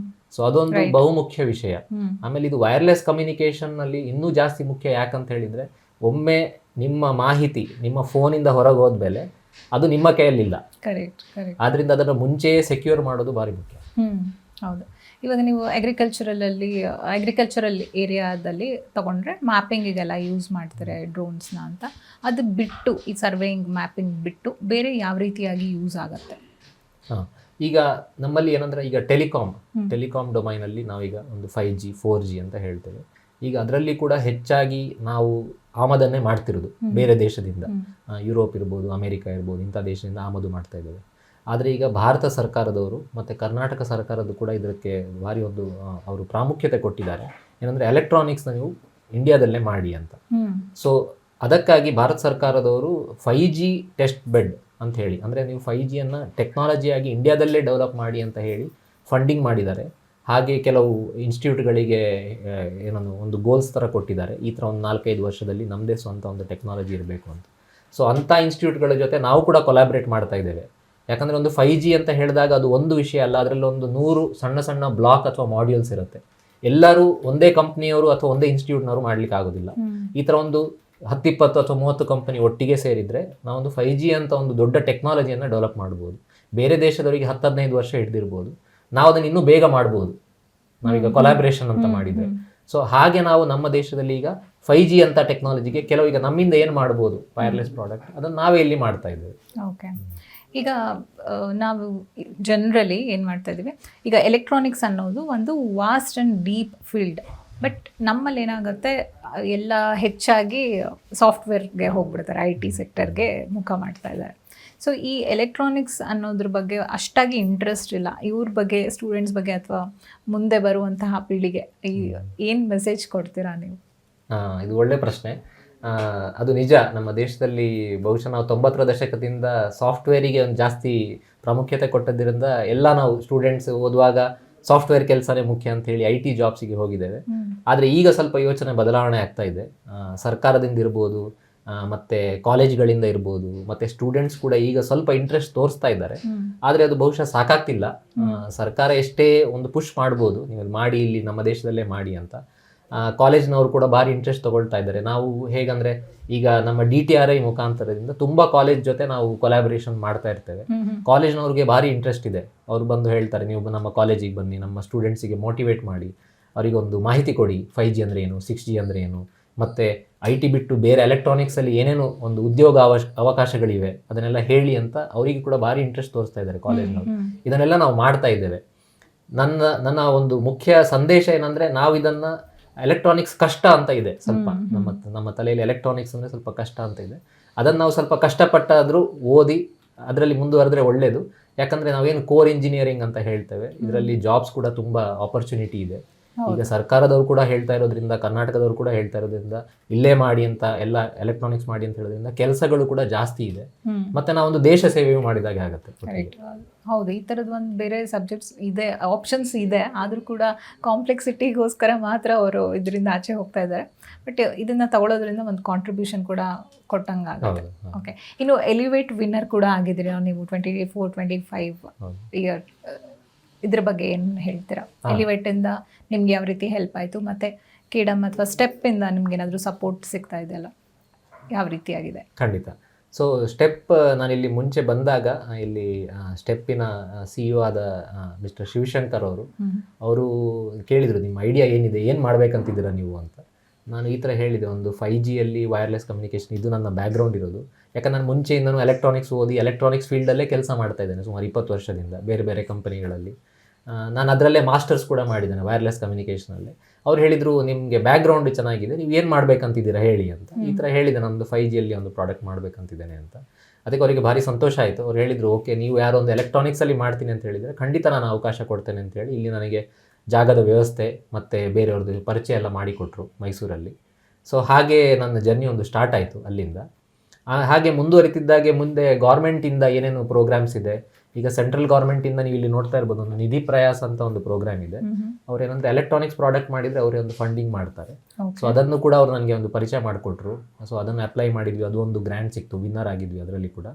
ಸೊ ಅದೊಂದು ಬಹುಮುಖ್ಯ ವಿಷಯ. ಆಮೇಲೆ ಇದು ವೈರ್ಲೆಸ್ ಕಮ್ಯುನಿಕೇಷನ್ ನಲ್ಲಿ ಇನ್ನೂ ಜಾಸ್ತಿ ಮುಖ್ಯ. ಯಾಕಂತ ಹೇಳಿದ್ರೆ ಒಮ್ಮೆ ನಿಮ್ಮ ಮಾಹಿತಿ ನಿಮ್ಮ ಫೋನಿಂದ ಹೊರಗೆ ಹೋದ್ಮೇಲೆ ಅದು ನಿಮ್ಮ ಕೈಯಲ್ಲಿಲ್ಲ. Correct correct. ಆದ್ದರಿಂದ ಅದನ್ನು ಮುಂಚೆಯೇ ಸೆಕ್ಯೂರ್ ಮಾಡೋದು ಭಾರಿ ಮುಖ್ಯ. ಹೌದು. ಇವಾಗ ನೀವು ಅಗ್ರಿಕಲ್ಚರಲ್ ಏರಿಯಾದಲ್ಲಿ ತಗೊಂಡ್ರೆ ಮ್ಯಾಪಿಂಗಿಗೆಲ್ಲ ಯೂಸ್ ಮಾಡ್ತಾರೆ ಡ್ರೋನ್ಸ್ನ ಅಂತ. ಅದು ಬಿಟ್ಟು ಈ ಸರ್ವೇಯಿಂಗ್ ಮ್ಯಾಪಿಂಗ್ ಬಿಟ್ಟು ಬೇರೆ ಯಾವ ರೀತಿಯಾಗಿ ಯೂಸ್ ಆಗುತ್ತೆ? ಹಾಂ, ಈಗ ನಮ್ಮಲ್ಲಿ ಏನಂದರೆ ಈಗ ಟೆಲಿಕಾಮ್ ಡೊಮೈನಲ್ಲಿ ನಾವೀಗ ಒಂದು 5G 4G ಅಂತ ಹೇಳ್ತೇವೆ. ಈಗ ಅದರಲ್ಲಿ ಕೂಡ ಹೆಚ್ಚಾಗಿ ನಾವು ಆಮದನ್ನೇ ಮಾಡ್ತಿರೋದು ಬೇರೆ ದೇಶದಿಂದ. ಯುರೋಪ್ ಇರ್ಬೋದು, ಅಮೇರಿಕಾ ಇರ್ಬೋದು, ಇಂಥ ದೇಶದಿಂದ ಆಮದು ಮಾಡ್ತಾ ಇದ್ದೇವೆ. ಆದರೆ ಈಗ ಭಾರತ ಸರ್ಕಾರದವರು ಮತ್ತು ಕರ್ನಾಟಕ ಸರ್ಕಾರದ್ದು ಕೂಡ ಇದಕ್ಕೆ ಭಾರಿ ಒಂದು ಅವರು ಪ್ರಾಮುಖ್ಯತೆ ಕೊಟ್ಟಿದ್ದಾರೆ. ಏನಂದರೆ ಎಲೆಕ್ಟ್ರಾನಿಕ್ಸ್ನ ನೀವು ಇಂಡಿಯಾದಲ್ಲೇ ಮಾಡಿ ಅಂತ. ಸೊ ಅದಕ್ಕಾಗಿ ಭಾರತ ಸರ್ಕಾರದವರು 5G ಟೆಸ್ಟ್ ಬೆಡ್ ಅಂತ ಹೇಳಿ, ಅಂದರೆ ನೀವು 5Gಯನ್ನು ಟೆಕ್ನಾಲಜಿಯಾಗಿ ಇಂಡಿಯಾದಲ್ಲೇ ಡೆವಲಪ್ ಮಾಡಿ ಅಂತ ಹೇಳಿ ಫಂಡಿಂಗ್ ಮಾಡಿದ್ದಾರೆ. ಹಾಗೆ ಕೆಲವು ಇನ್ಸ್ಟಿಟ್ಯೂಟ್ಗಳಿಗೆ ಏನೊಂದು ಒಂದು ಗೋಲ್ಸ್ ಥರ ಕೊಟ್ಟಿದ್ದಾರೆ, ಈ ಥರ ಒಂದು 4-5 ವರ್ಷದಲ್ಲಿ ನಮ್ಮದೇ ಸ್ವಂತ ಒಂದು ಟೆಕ್ನಾಲಜಿ ಇರಬೇಕು ಅಂತ. ಸೊ ಅಂಥ ಇನ್ಸ್ಟಿಟ್ಯೂಟ್ಗಳ ಜೊತೆ ನಾವು ಕೂಡ ಕೊಲಾಬ್ರೇಟ್ ಮಾಡ್ತಾ ಇದ್ದೇವೆ. ಯಾಕಂದರೆ ಒಂದು 5G ಅಂತ ಹೇಳಿದಾಗ ಅದು ಒಂದು ವಿಷಯ ಅಲ್ಲ, ಅದರಲ್ಲಿ ಒಂದು 100 ಸಣ್ಣ ಸಣ್ಣ ಬ್ಲಾಕ್ ಅಥವಾ ಮಾಡ್ಯೂಲ್ಸ್ ಇರುತ್ತೆ. ಎಲ್ಲರೂ ಒಂದೇ ಕಂಪ್ನಿಯವರು ಅಥವಾ ಒಂದೇ ಇನ್ಸ್ಟಿಟ್ಯೂಟ್ನವರು ಮಾಡ್ಲಿಕ್ಕೆ ಆಗೋದಿಲ್ಲ. ಈ ಥರ ಒಂದು 10-20 ಅಥವಾ 30 ಕಂಪನಿ ಒಟ್ಟಿಗೆ ಸೇರಿದರೆ ನಾವೊಂದು 5G ಅಂತ ಒಂದು ದೊಡ್ಡ ಟೆಕ್ನಾಲಜಿಯನ್ನು ಡೆವಲಪ್ ಮಾಡ್ಬೋದು. ಬೇರೆ ದೇಶದವರಿಗೆ 10-15 ವರ್ಷ ಹಿಡಿದಿರ್ಬೋದು, ನಾವು ಅದನ್ನು ಇನ್ನೂ ಬೇಗ ಮಾಡ್ಬೋದು ನಾವೀಗ ಕೊಲಾಬ್ರೇಷನ್ ಅಂತ ಮಾಡಿದರೆ. ಸೊ ಹಾಗೆ ನಾವು ನಮ್ಮ ದೇಶದಲ್ಲಿ ಈಗ 5G ಅಂತ ಟೆಕ್ನಾಲಜಿಗೆ ಕೆಲವೀಗ ನಮ್ಮಿಂದ ಏನು ಮಾಡ್ಬೋದು ವೈರ್ಲೆಸ್ ಪ್ರಾಡಕ್ಟ್, ಅದನ್ನು ನಾವೇ ಇಲ್ಲಿ ಮಾಡ್ತಾ ಇದ್ದೇವೆ. ಓಕೆ. ಈಗ ನಾವು ಜನರಲಿ ಏನು ಮಾಡ್ತಾ ಇದ್ದೀವಿ, ಈಗ ಎಲೆಕ್ಟ್ರಾನಿಕ್ಸ್ ಅನ್ನೋದು ಒಂದು vast and deep field. But ನಮ್ಮಲ್ಲಿ ಏನಾಗುತ್ತೆ, ಎಲ್ಲ ಹೆಚ್ಚಾಗಿ ಸಾಫ್ಟ್ವೇರ್ಗೆ ಹೋಗ್ಬಿಡ್ತಾರೆ, IT ಸೆಕ್ಟರ್ಗೆ ಮುಖ ಮಾಡ್ತಾ ಇದ್ದಾರೆ. ಸೊ ಈ ಎಲೆಕ್ಟ್ರಾನಿಕ್ಸ್ ಅನ್ನೋದ್ರ ಬಗ್ಗೆ ಅಷ್ಟಾಗಿ ಇಂಟ್ರೆಸ್ಟ್ ಇಲ್ಲ. ಇವ್ರ ಬಗ್ಗೆ, ಸ್ಟೂಡೆಂಟ್ಸ್ ಬಗ್ಗೆ ಅಥವಾ ಮುಂದೆ ಬರುವಂತಹ ಪೀಳಿಗೆ ಏನು ಮೆಸೇಜ್ ಕೊಡ್ತೀರಾ ನೀವು? ಇದು ಒಳ್ಳೆ ಪ್ರಶ್ನೆ. ಅದು ನಿಜ, ನಮ್ಮ ದೇಶದಲ್ಲಿ ಬಹುಶಃ ನಾವು 90ರ ದಶಕದಿಂದ ಸಾಫ್ಟ್ವೇರಿಗೆ ಒಂದು ಜಾಸ್ತಿ ಪ್ರಾಮುಖ್ಯತೆ ಕೊಟ್ಟದ್ರಿಂದ ಎಲ್ಲ ನಾವು ಸ್ಟೂಡೆಂಟ್ಸ್ ಓದುವಾಗ ಸಾಫ್ಟ್ವೇರ್ ಕೆಲಸನೇ ಮುಖ್ಯ ಅಂತ ಹೇಳಿ IT ಜಾಬ್ಸಿಗೆ ಹೋಗಿದ್ದೇವೆ. ಆದರೆ ಈಗ ಸ್ವಲ್ಪ ಯೋಚನೆ ಬದಲಾವಣೆ ಆಗ್ತಾ ಇದೆ. ಸರ್ಕಾರದಿಂದ ಇರ್ಬೋದು, ಮತ್ತು ಕಾಲೇಜ್ಗಳಿಂದ ಇರ್ಬೋದು, ಮತ್ತು ಸ್ಟೂಡೆಂಟ್ಸ್ ಕೂಡ ಈಗ ಸ್ವಲ್ಪ ಇಂಟ್ರೆಸ್ಟ್ ತೋರಿಸ್ತಾ ಇದ್ದಾರೆ. ಆದರೆ ಅದು ಬಹುಶಃ ಸಾಕಾಗ್ತಿಲ್ಲ. ಸರ್ಕಾರ ಎಷ್ಟೇ ಒಂದು ಪುಷ್ ಮಾಡ್ಬೋದು, ನೀವು ಮಾಡಿ ಇಲ್ಲಿ ನಮ್ಮ ದೇಶದಲ್ಲೇ ಮಾಡಿ ಅಂತ. ಕಾಲೇಜ್ನವರು ಕೂಡ ಭಾರಿ ಇಂಟ್ರೆಸ್ಟ್ ತಗೊಳ್ತಾ ಇದ್ದಾರೆ. ನಾವು ಹೇಗಂದರೆ ಈಗ ನಮ್ಮ DTRI ಮುಖಾಂತರದಿಂದ ತುಂಬ ಕಾಲೇಜ್ ಜೊತೆ ನಾವು ಕೊಲಾಬರೇಷನ್ ಮಾಡ್ತಾ ಇರ್ತೇವೆ. ಕಾಲೇಜ್ನವ್ರಿಗೆ ಭಾರಿ ಇಂಟ್ರೆಸ್ಟ್ ಇದೆ. ಅವ್ರು ಬಂದು ಹೇಳ್ತಾರೆ, ನೀವು ನಮ್ಮ ಕಾಲೇಜಿಗೆ ಬನ್ನಿ, ನಮ್ಮ ಸ್ಟೂಡೆಂಟ್ಸಿಗೆ ಮೋಟಿವೇಟ್ ಮಾಡಿ, ಅವರಿಗೊಂದು ಮಾಹಿತಿ ಕೊಡಿ, 5G ಅಂದರೆ ಏನು, 6G ಅಂದರೆ ಏನು, ಮತ್ತು IT ಬಿಟ್ಟು ಬೇರೆ ಎಲೆಕ್ಟ್ರಾನಿಕ್ಸಲ್ಲಿ ಏನೇನು ಒಂದು ಉದ್ಯೋಗ ಅವಕಾಶಗಳಿವೆ ಅದನ್ನೆಲ್ಲ ಹೇಳಿ ಅಂತ ಅವರಿಗೆ ಕೂಡ ಭಾರಿ ಇಂಟ್ರೆಸ್ಟ್ ತೋರಿಸ್ತಾ ಇದ್ದಾರೆ ಕಾಲೇಜ್ನವರು. ಇದನ್ನೆಲ್ಲ ನಾವು ಮಾಡ್ತಾ ಇದ್ದೇವೆ. ನನ್ನ ಒಂದು ಮುಖ್ಯ ಸಂದೇಶ ಏನಂದರೆ, ನಾವು ಇದನ್ನು ಎಲೆಕ್ಟ್ರಾನಿಕ್ಸ್ ಕಷ್ಟ ಅಂತ ಇದೆ ಸ್ವಲ್ಪ, ನಮ್ಮ ತಲೆಯಲ್ಲಿ ಎಲೆಕ್ಟ್ರಾನಿಕ್ಸ್ ಅಂದರೆ ಸ್ವಲ್ಪ ಕಷ್ಟ ಅಂತ ಇದೆ. ಅದನ್ನು ನಾವು ಸ್ವಲ್ಪ ಕಷ್ಟಪಟ್ಟಾದರೂ ಓದಿ ಅದರಲ್ಲಿ ಮುಂದುವರೆದ್ರೆ ಒಳ್ಳೆಯದು. ಯಾಕಂದರೆ ನಾವೇನು ಕೋರ್ ಇಂಜಿನಿಯರಿಂಗ್ ಅಂತ ಹೇಳ್ತೇವೆ, ಇದರಲ್ಲಿ ಜಾಬ್ಸ್ ಕೂಡ ತುಂಬ ಆಪರ್ಚುನಿಟಿ ಇದೆ. ಈಗ ಸರ್ಕಾರದವರು ಕೂಡ ಹೇಳ್ತಾ ಇರೋದ್ರಿಂದ, ಕರ್ನಾಟಕದವರು ಕೂಡ ಹೇಳ್ತಾ ಇರೋದ್ರಿಂದ, ಇಲ್ಲೇ ಮಾಡಿ ಅಂತ, ಎಲ್ಲ ಎಲೆಕ್ಟ್ರಾನಿಕ್ಸ್ ಮಾಡಿ ಅಂತ ಹೇಳೋದ್ರಿಂದ ಕೆಲಸಗಳು ಕೂಡ ಜಾಸ್ತಿ ಇದೆ. ಮತ್ತೆ ನಾವೊಂದು ದೇಶ ಸೇವೆಯೂ ಮಾಡಿದಾಗೆ ಆಗುತ್ತೆ. ಹೌದು, ಈ ಥರದ್ದು ಒಂದು ಬೇರೆ ಸಬ್ಜೆಕ್ಟ್ಸ್ ಇದೆ, ಆಪ್ಷನ್ಸ್ ಇದೆ, ಆದರೂ ಕೂಡ ಕಾಂಪ್ಲೆಕ್ಸಿಟಿಗೋಸ್ಕರ ಮಾತ್ರ ಅವರು ಇದರಿಂದ ಆಚೆ ಹೋಗ್ತಾ ಇದ್ದಾರೆ. ಬಟ್ ಇದನ್ನು ತಗೊಳ್ಳೋದ್ರಿಂದ ಒಂದು ಕಾಂಟ್ರಿಬ್ಯೂಷನ್ ಕೂಡ ಕೊಟ್ಟಂಗೆ ಆಗುತ್ತೆ. ಓಕೆ, ಇನ್ನು ಎಲಿವೇಟ್ ವಿನ್ನರ್ ಕೂಡ ಆಗಿದ್ದೀರಿ ನೀವು 24-25 ಇಯರ್. ಇದ್ರ ಬಗ್ಗೆ ಏನು ಹೇಳ್ತೀರಾ? ಎಲಿವೇಟಿಂದ ನಿಮ್ಗೆ ಯಾವ ರೀತಿ ಹೆಲ್ಪ್ ಆಯಿತು, ಮತ್ತು ಕೀಡಮ್ ಅಥವಾ ಸ್ಟೆಪ್ಪಿಂದ ನಿಮ್ಗೆ ಏನಾದರೂ ಸಪೋರ್ಟ್ ಸಿಗ್ತಾ ಇದೆಯಲ್ಲ, ಯಾವ ರೀತಿಯಾಗಿದೆ? ಖಂಡಿತ. ಸೊ ಸ್ಟೆಪ್, ನಾನಿಲ್ಲಿ ಮುಂಚೆ ಬಂದಾಗ ಇಲ್ಲಿ ಸ್ಟೆಪ್ಪಿನ CEO ಆದ ಮಿಸ್ಟರ್ ಶಿವಶಂಕರ್ ಅವರು ಕೇಳಿದರು, ನಿಮ್ಮ ಐಡಿಯಾ ಏನಿದೆ, ಏನು ಮಾಡಬೇಕಂತಿದ್ದೀರಾ ನೀವು ಅಂತ. ನಾನು ಈ ಥರ ಹೇಳಿದೆ, ಒಂದು 5Gಯಲ್ಲಿ ವೈರ್ಲೆಸ್ ಕಮ್ಯುನಿಕೇಷನ್, ಇದು ನನ್ನ ಬ್ಯಾಕ್ಗ್ರೌಂಡ್ ಇರೋದು. ಯಾಕಂದ್ರೆ ನಾನು ಮುಂಚೆಯಿಂದನೂ ಎಲೆಕ್ಟ್ರಾನಿಕ್ಸ್ ಓದಿ ಎಲೆಕ್ಟ್ರಾನಿಕ್ಸ್ ಫೀಲ್ಡಲ್ಲೇ ಕೆಲಸ ಮಾಡ್ತಾ ಇದ್ದೇನೆ ಸುಮಾರು 20 ವರ್ಷದಿಂದ ಬೇರೆ ಬೇರೆ ಕಂಪನಿಗಳಲ್ಲಿ. ನಾನು ಅದರಲ್ಲೇ ಮಾಸ್ಟರ್ಸ್ ಕೂಡ ಮಾಡಿದ್ದೇನೆ ವೈರ್ಲೆಸ್ ಕಮ್ಯುನಿಕೇಷನಲ್ಲಿ. ಅವ್ರು ಹೇಳಿದರು, ನಿಮಗೆ ಬ್ಯಾಕ್ಗ್ರೌಂಡ್ ಚೆನ್ನಾಗಿದೆ, ನೀವು ಏನು ಮಾಡಬೇಕಂತಿದ್ದೀರಾ ಹೇಳಿ ಅಂತ. ಈ ಥರ ಹೇಳಿದೆ, ನಮ್ಮದು 5Gಯಲ್ಲಿ ಒಂದು ಪ್ರಾಡಕ್ಟ್ ಮಾಡಬೇಕಂತಿದ್ದೇನೆ ಅಂತ. ಅದಕ್ಕೆ ಅವರಿಗೆ ಭಾರಿ ಸಂತೋಷ ಆಯಿತು. ಅವ್ರು ಹೇಳಿದರು, ಓಕೆ, ನೀವು ಯಾರೋ ಒಂದು ಎಲೆಕ್ಟ್ರಾನಿಕ್ಸಲ್ಲಿ ಮಾಡ್ತೀನಿ ಅಂತ ಹೇಳಿದರೆ ಖಂಡಿತ ನಾನು ಅವಕಾಶ ಕೊಡ್ತೇನೆ ಅಂತೇಳಿ ಇಲ್ಲಿ ನನಗೆ ಜಾಗದ ವ್ಯವಸ್ಥೆ ಮತ್ತು ಬೇರೆಯವ್ರದ್ದು ಪರಿಚಯ ಎಲ್ಲ ಮಾಡಿಕೊಟ್ರು ಮೈಸೂರಲ್ಲಿ. ಸೊ ಹಾಗೆ ನನ್ನ ಜರ್ನಿ ಒಂದು ಸ್ಟಾರ್ಟ್ ಆಯಿತು ಅಲ್ಲಿಂದ. ಹಾಗೆ ಮುಂದುವರಿತಿದ್ದಾಗೆ ಮುಂದೆ ಗೌರ್ಮೆಂಟಿಂದ ಏನೇನು ಪ್ರೋಗ್ರಾಮ್ಸ್ ಇದೆ, ಈಗ ಸೆಂಟ್ರಲ್ ಗೌರ್ಮೆಂಟಿಂದ ನೀವು ಇಲ್ಲಿ ನೋಡ್ತಾ ಇರ್ಬೋದು, ಒಂದು ನಿಧಿ ಪ್ರಯಾಸ ಅಂತ ಒಂದು ಪ್ರೋಗ್ರಾಮ್ ಇದೆ. ಅವ್ರು ಏನಂದರೆ ಎಲೆಕ್ಟ್ರಾನಿಕ್ಸ್ ಪ್ರಾಡಕ್ಟ್ ಮಾಡಿದರೆ ಅವರೇ ಒಂದು ಫಂಡಿಂಗ್ ಮಾಡ್ತಾರೆ. ಸೊ ಅದನ್ನು ಕೂಡ ಅವರು ನನಗೆ ಒಂದು ಪರಿಚಯ ಮಾಡಿಕೊಟ್ರು. ಸೊ ಅದನ್ನು ಅಪ್ಲೈ ಮಾಡಿದ್ವಿ, ಅದು ಒಂದು ಗ್ರ್ಯಾಂಟ್ ಸಿಕ್ತು, ವಿನ್ನರ್ ಆಗಿದ್ವಿ ಅದರಲ್ಲಿ ಕೂಡ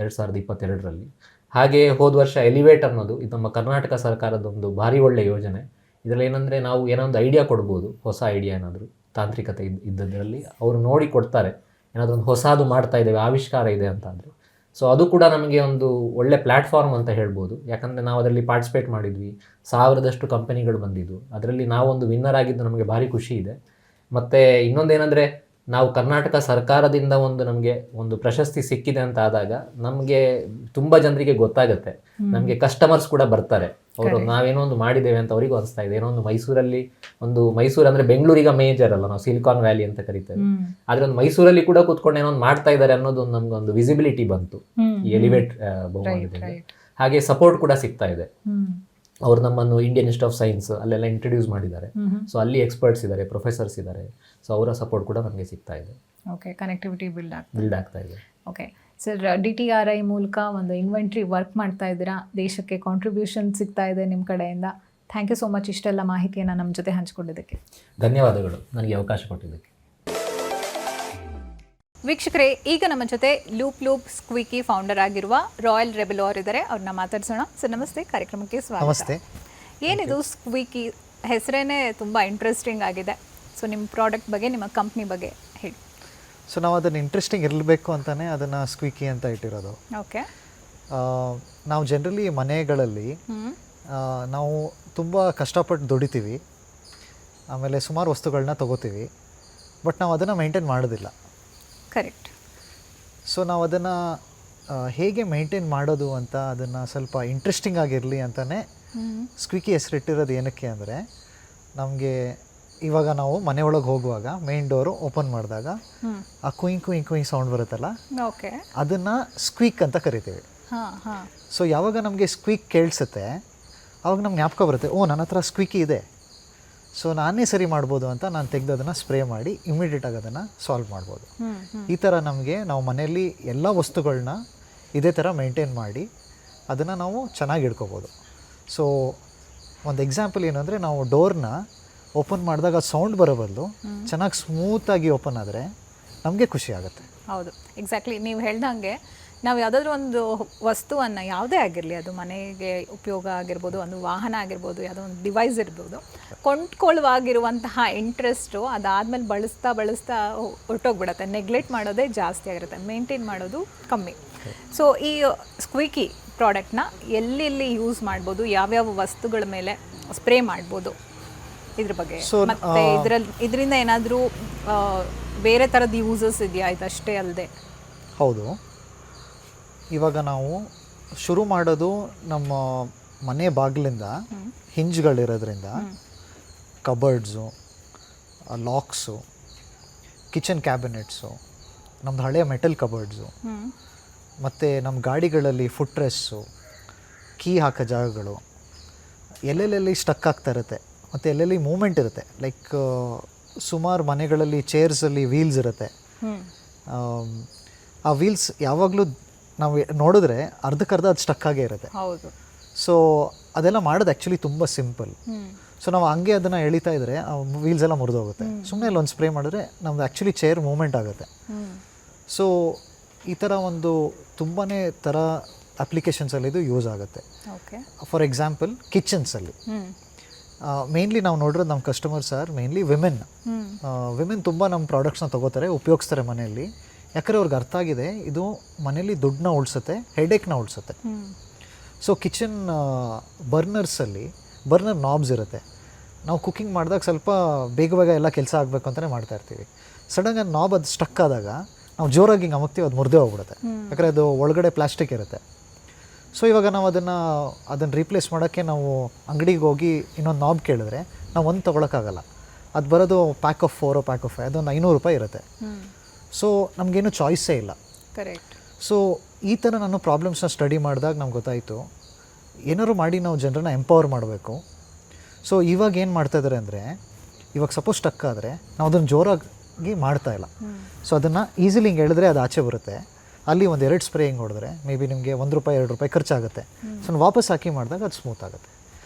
2022ರಲ್ಲಿ. ಹಾಗೆ ಹೋದ ವರ್ಷ ಎಲಿವೇಟ್ ಅನ್ನೋದು, ಇದು ನಮ್ಮ ಕರ್ನಾಟಕ ಸರ್ಕಾರದ ಒಂದು ಭಾರಿ ಒಳ್ಳೆ ಯೋಜನೆ. ಇದರಲ್ಲಿ ಏನಂದರೆ ನಾವು ಏನೋ ಒಂದು ಐಡಿಯಾ ಕೊಡ್ಬೋದು, ಹೊಸ ಐಡಿಯಾ ಏನಾದರೂ ತಾಂತ್ರಿಕತೆ ಇದ್ದದ್ರಲ್ಲಿ ಅವರು ನೋಡಿ ಕೊಡ್ತಾರೆ. ಏನಾದರೂ ಒಂದು ಹೊಸದು ಮಾಡ್ತಾ ಇದ್ದೇವೆ, ಆವಿಷ್ಕಾರ ಇದೆ ಅಂತ ಅಂದರೆ, ಸೊ ಅದು ಕೂಡ ನಮಗೆ ಒಂದು ಒಳ್ಳೆ ಪ್ಲ್ಯಾಟ್ಫಾರ್ಮ್ ಅಂತ ಹೇಳ್ಬೋದು. ಯಾಕಂದರೆ ನಾವು ಅದರಲ್ಲಿ ಪಾರ್ಟಿಸಿಪೇಟ್ ಮಾಡಿದ್ವಿ, 1000ದಷ್ಟು ಕಂಪನಿಗಳು ಬಂದಿದ್ದು, ಅದರಲ್ಲಿ ನಾವೊಂದು ವಿನ್ನರ್ ಆಗಿದ್ದು ನಮಗೆ ಭಾರಿ ಖುಷಿ ಇದೆ. ಮತ್ತು ಇನ್ನೊಂದೇನೆಂದರೆ, ನಾವು ಕರ್ನಾಟಕ ಸರ್ಕಾರದಿಂದ ನಮಗೆ ಒಂದು ಪ್ರಶಸ್ತಿ ಸಿಕ್ಕಿದೆ ಅಂತ ಆದಾಗ ನಮಗೆ ತುಂಬ ಜನರಿಗೆ ಗೊತ್ತಾಗುತ್ತೆ, ನಮಗೆ ಕಸ್ಟಮರ್ಸ್ ಕೂಡ ಬರ್ತಾರೆ, ಅವರು ನಾವೇನೋ ಒಂದು ಮಾಡಿದ್ದೇವೆ ಅಂತ ಅವರಿಗೂ ಅನಿಸ್ತಾ ಇದೆ. ಏನೋ ಒಂದು ಮೈಸೂರು ಅಂದರೆ ಬೆಂಗಳೂರಿಗೆ ಮೇಜರ್ ಅಲ್ಲ, ನಾವು ಸಿಲಿಕಾನ್ ವ್ಯಾಲಿ ಅಂತ ಕರಿತೇವೆ, ಆದರೆ ಒಂದು ಮೈಸೂರಲ್ಲಿ ಕೂಡ ಕೂತ್ಕೊಂಡು ಏನೋ ಒಂದು ಮಾಡ್ತಾ ಇದ್ದಾರೆ ಅನ್ನೋದು ನಮ್ಗೆ ಒಂದು ವಿಸಿಬಿಲಿಟಿ ಬಂತು ಈ ಎಲಿವೇಟ್ ಬಹುಮಾನದಿಂದ. ಹಾಗೆ ಸಪೋರ್ಟ್ ಕೂಡ ಸಿಗ್ತಾ ಇದೆ. ಅವರು ನಮ್ಮನ್ನು ಇಂಡಿಯನ್ ಇನ್ಸ್ಟಿಟ್ಯೂಟ್ ಆಫ್ ಸೈನ್ಸ್ ಅಲ್ಲೆಲ್ಲ ಇಂಟ್ರೊಡ್ಯೂಸ್ ಮಾಡಿದ್ದಾರೆ, ಸೊ ಅಲ್ಲಿ ಎಕ್ಸ್ಪರ್ಟ್ಸ್ ಇದ್ದಾರೆ, ಪ್ರೊಫೆಸರ್ಸ್ ಇದ್ದಾರೆ, ಸೊ ಅವರ ಸಪೋರ್ಟ್ ಕೂಡ ನಮಗೆ ಸಿಗ್ತಾ ಇದೆ. ಓಕೆ, ಕನೆಕ್ಟಿವಿಟಿ ಬಿಲ್ಡ್ ಆಗ್ತಾ ಇದೆ. ಓಕೆ ಸರ್, DTRI ಮೂಲಕ ಒಂದು ಇನ್ವೆಂಟ್ರಿ ವರ್ಕ್ ಮಾಡ್ತಾ ಇದ್ದೀರಾ, ದೇಶಕ್ಕೆ ಕಾಂಟ್ರಿಬ್ಯೂಷನ್ ಸಿಗ್ತಾ ಇದೆ ನಿಮ್ಮ ಕಡೆಯಿಂದ. ಥ್ಯಾಂಕ್ ಯು ಸೋ ಮಚ್ ಇಷ್ಟೆಲ್ಲ ಮಾಹಿತಿಯನ್ನು ನಮ್ಮ ಜೊತೆ ಹಂಚಿಕೊಂಡಿದ್ದಕ್ಕೆ. ಧನ್ಯವಾದಗಳು ನನಗೆ ಅವಕಾಶ ಕೊಟ್ಟಿದ್ದಕ್ಕೆ. ವೀಕ್ಷಕರೇ, ಈಗ ನಮ್ಮ ಜೊತೆ ಲೂಪ್ ಸ್ಕ್ವೀಕಿ ಫೌಂಡರ್ ಆಗಿರುವ ರಾಯಲ್ ರೆಬೆಲ್ ಅವರು ಇದ್ದಾರೆ, ಅವ್ರನ್ನ ಮಾತಾಡ್ಸೋಣ. ಸರ್ ನಮಸ್ತೆ, ಕಾರ್ಯಕ್ರಮಕ್ಕೆ ಸ್ವಾಗತ. ನಮಸ್ತೆ. ಏನಿದು ಸ್ಕ್ವೀಕಿ ಹೆಸರೇನೆ ತುಂಬ ಇಂಟ್ರೆಸ್ಟಿಂಗ್ ಆಗಿದೆ. ಸೊ ನಿಮ್ಮ ಪ್ರಾಡಕ್ಟ್ ಬಗ್ಗೆ, ನಿಮ್ಮ ಕಂಪ್ನಿ ಬಗ್ಗೆ ಹೇಳಿ. ಸೊ ನಾವು ಅದನ್ನು ಇಂಟ್ರೆಸ್ಟಿಂಗ್ ಇರಬೇಕು ಅಂತಲೇ ಅದನ್ನು ಸ್ಕ್ವೀಕಿ ಅಂತ ಇಟ್ಟಿರೋದು. ಓಕೆ. ನಾವು ಜನರಲಿ ಮನೆಗಳಲ್ಲಿ ನಾವು ತುಂಬ ಕಷ್ಟಪಟ್ಟು ದುಡಿತೀವಿ, ಆಮೇಲೆ ಸುಮಾರು ವಸ್ತುಗಳನ್ನ ತೊಗೋತೀವಿ, ಬಟ್ ನಾವು ಅದನ್ನು ಮೇಂಟೈನ್ ಮಾಡೋದಿಲ್ಲ. ಕರೆಕ್ಟ್. ಸೊ ನಾವು ಅದನ್ನು ಹೇಗೆ ಮೇಂಟೈನ್ ಮಾಡೋದು ಅಂತ ಅದನ್ನು ಸ್ವಲ್ಪ ಇಂಟ್ರೆಸ್ಟಿಂಗ್ ಆಗಿರಲಿ ಅಂತಲೇ ಸ್ಕ್ವೀಕಿ ಹೆಸರಿಟ್ಟಿರೋದು. ಏನಕ್ಕೆ ಅಂದರೆ, ನಮಗೆ ಇವಾಗ ನಾವು ಮನೆಯೊಳಗೆ ಹೋಗುವಾಗ ಮೇನ್ ಡೋರು ಓಪನ್ ಮಾಡಿದಾಗ ಆ ಕುಯಿಂಗ್ ಸೌಂಡ್ ಬರುತ್ತಲ್ಲ, ಓಕೆ, ಅದನ್ನು ಸ್ಕ್ವೀಕ್ ಅಂತ ಕರಿತೀವಿ. ಸೊ ಯಾವಾಗ ನಮಗೆ ಸ್ಕ್ವೀಕ್ ಕೇಳಿಸುತ್ತೆ ಆವಾಗ ನಮ್ಗೆ ಜ್ಞಾಪಕ ಬರುತ್ತೆ, ಓ ನನ್ನ ಹತ್ರ ಸ್ಕ್ವೀಕಿ ಇದೆ, ಸೊ ನಾನೇ ಸರಿ ಮಾಡ್ಬೋದು ಅಂತ ನಾನು ತೆಗೆದು ಅದನ್ನು ಸ್ಪ್ರೇ ಮಾಡಿ ಇಮಿಡಿಯೇಟಾಗಿ ಅದನ್ನು ಸಾಲ್ವ್ ಮಾಡ್ಬೋದು. ಈ ಥರ ನಾವು ಮನೆಯಲ್ಲಿ ಎಲ್ಲ ವಸ್ತುಗಳನ್ನ ಇದೇ ಥರ ಮೇಂಟೈನ್ ಮಾಡಿ ಅದನ್ನು ನಾವು ಚೆನ್ನಾಗಿ ಇಟ್ಕೋಬೋದು. ಸೊ ಒಂದು ಎಕ್ಸಾಂಪಲ್ ಏನಂದರೆ, ನಾವು ಡೋರ್ನ ಓಪನ್ ಮಾಡಿದಾಗ ಸೌಂಡ್ ಬರೋ ಬದಲು ಚೆನ್ನಾಗಿ ಸ್ಮೂತಾಗಿ ಓಪನ್ ಆದರೆ ನಮಗೆ ಖುಷಿ ಆಗುತ್ತೆ. ಹೌದು, ಎಕ್ಸಾಕ್ಟ್ಲಿ. ನೀವು ಹೇಳ್ದಂಗೆ ನಾವು ಯಾವುದಾದ್ರೂ ಒಂದು ವಸ್ತುವನ್ನು, ಯಾವುದೇ ಆಗಿರಲಿ, ಅದು ಮನೆಗೆ ಉಪಯೋಗ ಆಗಿರ್ಬೋದು, ಒಂದು ವಾಹನ ಆಗಿರ್ಬೋದು, ಯಾವುದೋ ಒಂದು ಡಿವೈಸ್ ಇರ್ಬೋದು, ಕೊಂಡ್ಕೊಳ್ಳುವಾಗಿರುವಂತಹ ಇಂಟ್ರೆಸ್ಟು ಅದಾದಮೇಲೆ ಬಳಸ್ತಾ ಹೊರಟೋಗ್ಬಿಡುತ್ತೆ. ನೆಗ್ಲೆಕ್ಟ್ ಮಾಡೋದೇ ಜಾಸ್ತಿ ಆಗಿರುತ್ತೆ, ಮೇಂಟೈನ್ ಮಾಡೋದು ಕಮ್ಮಿ. ಸೊ ಈ ಸ್ಕ್ವೀಕಿ ಪ್ರಾಡಕ್ಟ್ನ ಎಲ್ಲೆಲ್ಲಿ ಯೂಸ್ ಮಾಡ್ಬೋದು, ಯಾವ್ಯಾವ ವಸ್ತುಗಳ ಮೇಲೆ ಸ್ಪ್ರೇ ಮಾಡ್ಬೋದು, ಇದ್ರ ಬಗ್ಗೆ, ಮತ್ತು ಇದರಿಂದ ಏನಾದರೂ ಬೇರೆ ಥರದ ಯೂಸಸ್ ಇದೆಯಾ ಇದಷ್ಟೇ ಅಲ್ಲದೆ? ಹೌದು, ಇವಾಗ ನಾವು ಶುರು ಮಾಡೋದು ನಮ್ಮ ಮನೆ ಬಾಗಿಲಿಂದ, ಹಿಂಜ್ಗಳಿರೋದ್ರಿಂದ ಕಬರ್ಡ್ಸು, ಲಾಕ್ಸು, ಕಿಚನ್ ಕ್ಯಾಬಿನೆಟ್ಸು, ನಮ್ಮದು ಹಳೆಯ ಮೆಟಲ್ ಕಬರ್ಡ್ಸು, ಮತ್ತು ನಮ್ಮ ಗಾಡಿಗಳಲ್ಲಿ ಫುಟ್ ರೆಸ್ಸು, ಕೀ ಹಾಕೋ ಜಾಗಗಳು, ಎಲ್ಲೆಲ್ಲಿ ಸ್ಟಕ್ ಆಗ್ತಾ ಇರುತ್ತೆ ಮತ್ತು ಎಲ್ಲೆಲ್ಲಿ ಮೂಮೆಂಟ್ ಇರುತ್ತೆ. ಲೈಕ್ ಸುಮಾರು ಮನೆಗಳಲ್ಲಿ ಚೇರ್ಸಲ್ಲಿ ವೀಲ್ಸ್ ಇರುತ್ತೆ, ಆ ವೀಲ್ಸ್ ಯಾವಾಗಲೂ ನಾವು ನೋಡಿದ್ರೆ ಅರ್ಧಕ್ಕರ್ಧ ಅದು ಸ್ಟಕ್ ಆಗೇ ಇರುತ್ತೆ. ಹೌದು. ಸೊ ಅದೆಲ್ಲ ಮಾಡೋದು ಆ್ಯಕ್ಚುಲಿ ತುಂಬ ಸಿಂಪಲ್. ಸೊ ನಾವು ಹಂಗೆ ಅದನ್ನು ಎಳಿತಾ ಇದ್ದರೆ ಆ ವೀಲ್ಸ್ ಎಲ್ಲ ಮುರಿದೋಗುತ್ತೆ. ಸುಮ್ಮನೆ ಅಲ್ಲಿ ಒಂದು ಸ್ಪ್ರೇ ಮಾಡಿದ್ರೆ ನಮ್ದು ಆ್ಯಕ್ಚುಲಿ ಚೇರ್ ಮೂವ್ಮೆಂಟ್ ಆಗುತ್ತೆ. ಸೊ ಈ ಥರ ಒಂದು ತುಂಬಾ ಥರ ಅಪ್ಲಿಕೇಶನ್ಸಲ್ಲಿ ಇದು ಯೂಸ್ ಆಗುತ್ತೆ. ಫಾರ್ ಎಕ್ಸಾಂಪಲ್ ಕಿಚನ್ಸಲ್ಲಿ ಮೇನ್ಲಿ ನಾವು ನೋಡಿರೋದು ನಮ್ಮ ಕಸ್ಟಮರ್ಸ್ ಆರ್ ಮೇನ್ಲಿ ವಿಮೆನ್ ತುಂಬ ನಮ್ಮ ಪ್ರಾಡಕ್ಟ್ಸ್ನ ತೊಗೋತಾರೆ, ಉಪಯೋಗಿಸ್ತಾರೆ ಮನೆಯಲ್ಲಿ. ಯಾಕಂದರೆ ಅವ್ರಿಗೆ ಅರ್ಥ ಆಗಿದೆ, ಇದು ಮನೇಲಿ ದುಡ್ಡನ್ನ ಉಳಿಸುತ್ತೆ, ಹೆಡೇಕ್ನ ಉಳಿಸುತ್ತೆ. ಸೊ ಕಿಚನ್ ಬರ್ನರ್ಸಲ್ಲಿ ಬರ್ನರ್ ನಾಬ್ಸ್ ಇರುತ್ತೆ. ನಾವು ಕುಕ್ಕಿಂಗ್ ಮಾಡಿದಾಗ ಸ್ವಲ್ಪ ಬೇಗ ಎಲ್ಲ ಕೆಲಸ ಆಗಬೇಕು ಅಂತಲೇ ಮಾಡ್ತಾ ಇರ್ತೀವಿ. ಸಡನ್ನಾಗಿ ನಾಬ್ ಅದು ಸ್ಟಕ್ ಆದಾಗ ನಾವು ಜೋರಾಗಿ ಹಿಂಗೆ ಅಮಕ್ತೀವಿ, ಅದು ಮುರಿದೇ ಹೋಗ್ಬಿಡುತ್ತೆ, ಯಾಕಂದರೆ ಅದು ಒಳಗಡೆ ಪ್ಲಾಸ್ಟಿಕ್ ಇರುತ್ತೆ. ಸೊ ಇವಾಗ ನಾವು ಅದನ್ನು ರೀಪ್ಲೇಸ್ ಮಾಡೋಕ್ಕೆ ನಾವು ಅಂಗಡಿಗೆ ಹೋಗಿ ಇನ್ನೊಂದು ನಾಬ್ ಕೇಳಿದ್ರೆ ನಾವು ಒಂದು ತೊಗೊಳಕ್ಕಾಗಲ್ಲ. ಅದು ಬರೋದು ಪ್ಯಾಕ್ ಆಫ್ 4 ಪ್ಯಾಕ್ ಆಫ್ 5, ಅದೊಂದು ₹500 ಇರುತ್ತೆ. ಸೊ ನಮಗೇನು ಚಾಯ್ಸೇ ಇಲ್ಲ. ಕರೆಕ್ಟ್. ಸೊ ಈ ಥರ ನಾನು ಪ್ರಾಬ್ಲಮ್ಸ್ನ ಸ್ಟಡಿ ಮಾಡಿದಾಗ ನಮ್ಗೆ ಗೊತ್ತಾಯಿತು, ಏನಾದ್ರು ಮಾಡಿ ನಾವು ಜನರನ್ನ ಎಂಪವರ್ ಮಾಡಬೇಕು. ಸೊ ಇವಾಗ ಏನು ಮಾಡ್ತಾಯಿದ್ದಾರೆ ಅಂದರೆ, ಇವಾಗ ಸಪೋಸ್ ಸ್ಟಕ್ ಆದರೆ ನಾವು ಅದನ್ನು ಜೋರಾಗಿ ಮಾಡ್ತಾ ಇಲ್ಲ. ಸೊ ಅದನ್ನು ಈಸಿಲಿ ಹಿಂಗೆ ಹೇಳಿದ್ರೆ ಅದು ಆಚೆ ಬರುತ್ತೆ. ಅಲ್ಲಿ 1-2 ಸ್ಪ್ರೇ ಹಿಂಗೆ ಹೊಡೆದ್ರೆ ಮೇ ಬಿ ನಿಮಗೆ ₹1-2 ಖರ್ಚಾಗುತ್ತೆ. ಸೊ ವಾಪಸ್ ಹಾಕಿ ಮಾಡಿದಾಗ ಅದು ಸ್ಮೂತ್ ಆಗುತ್ತೆ.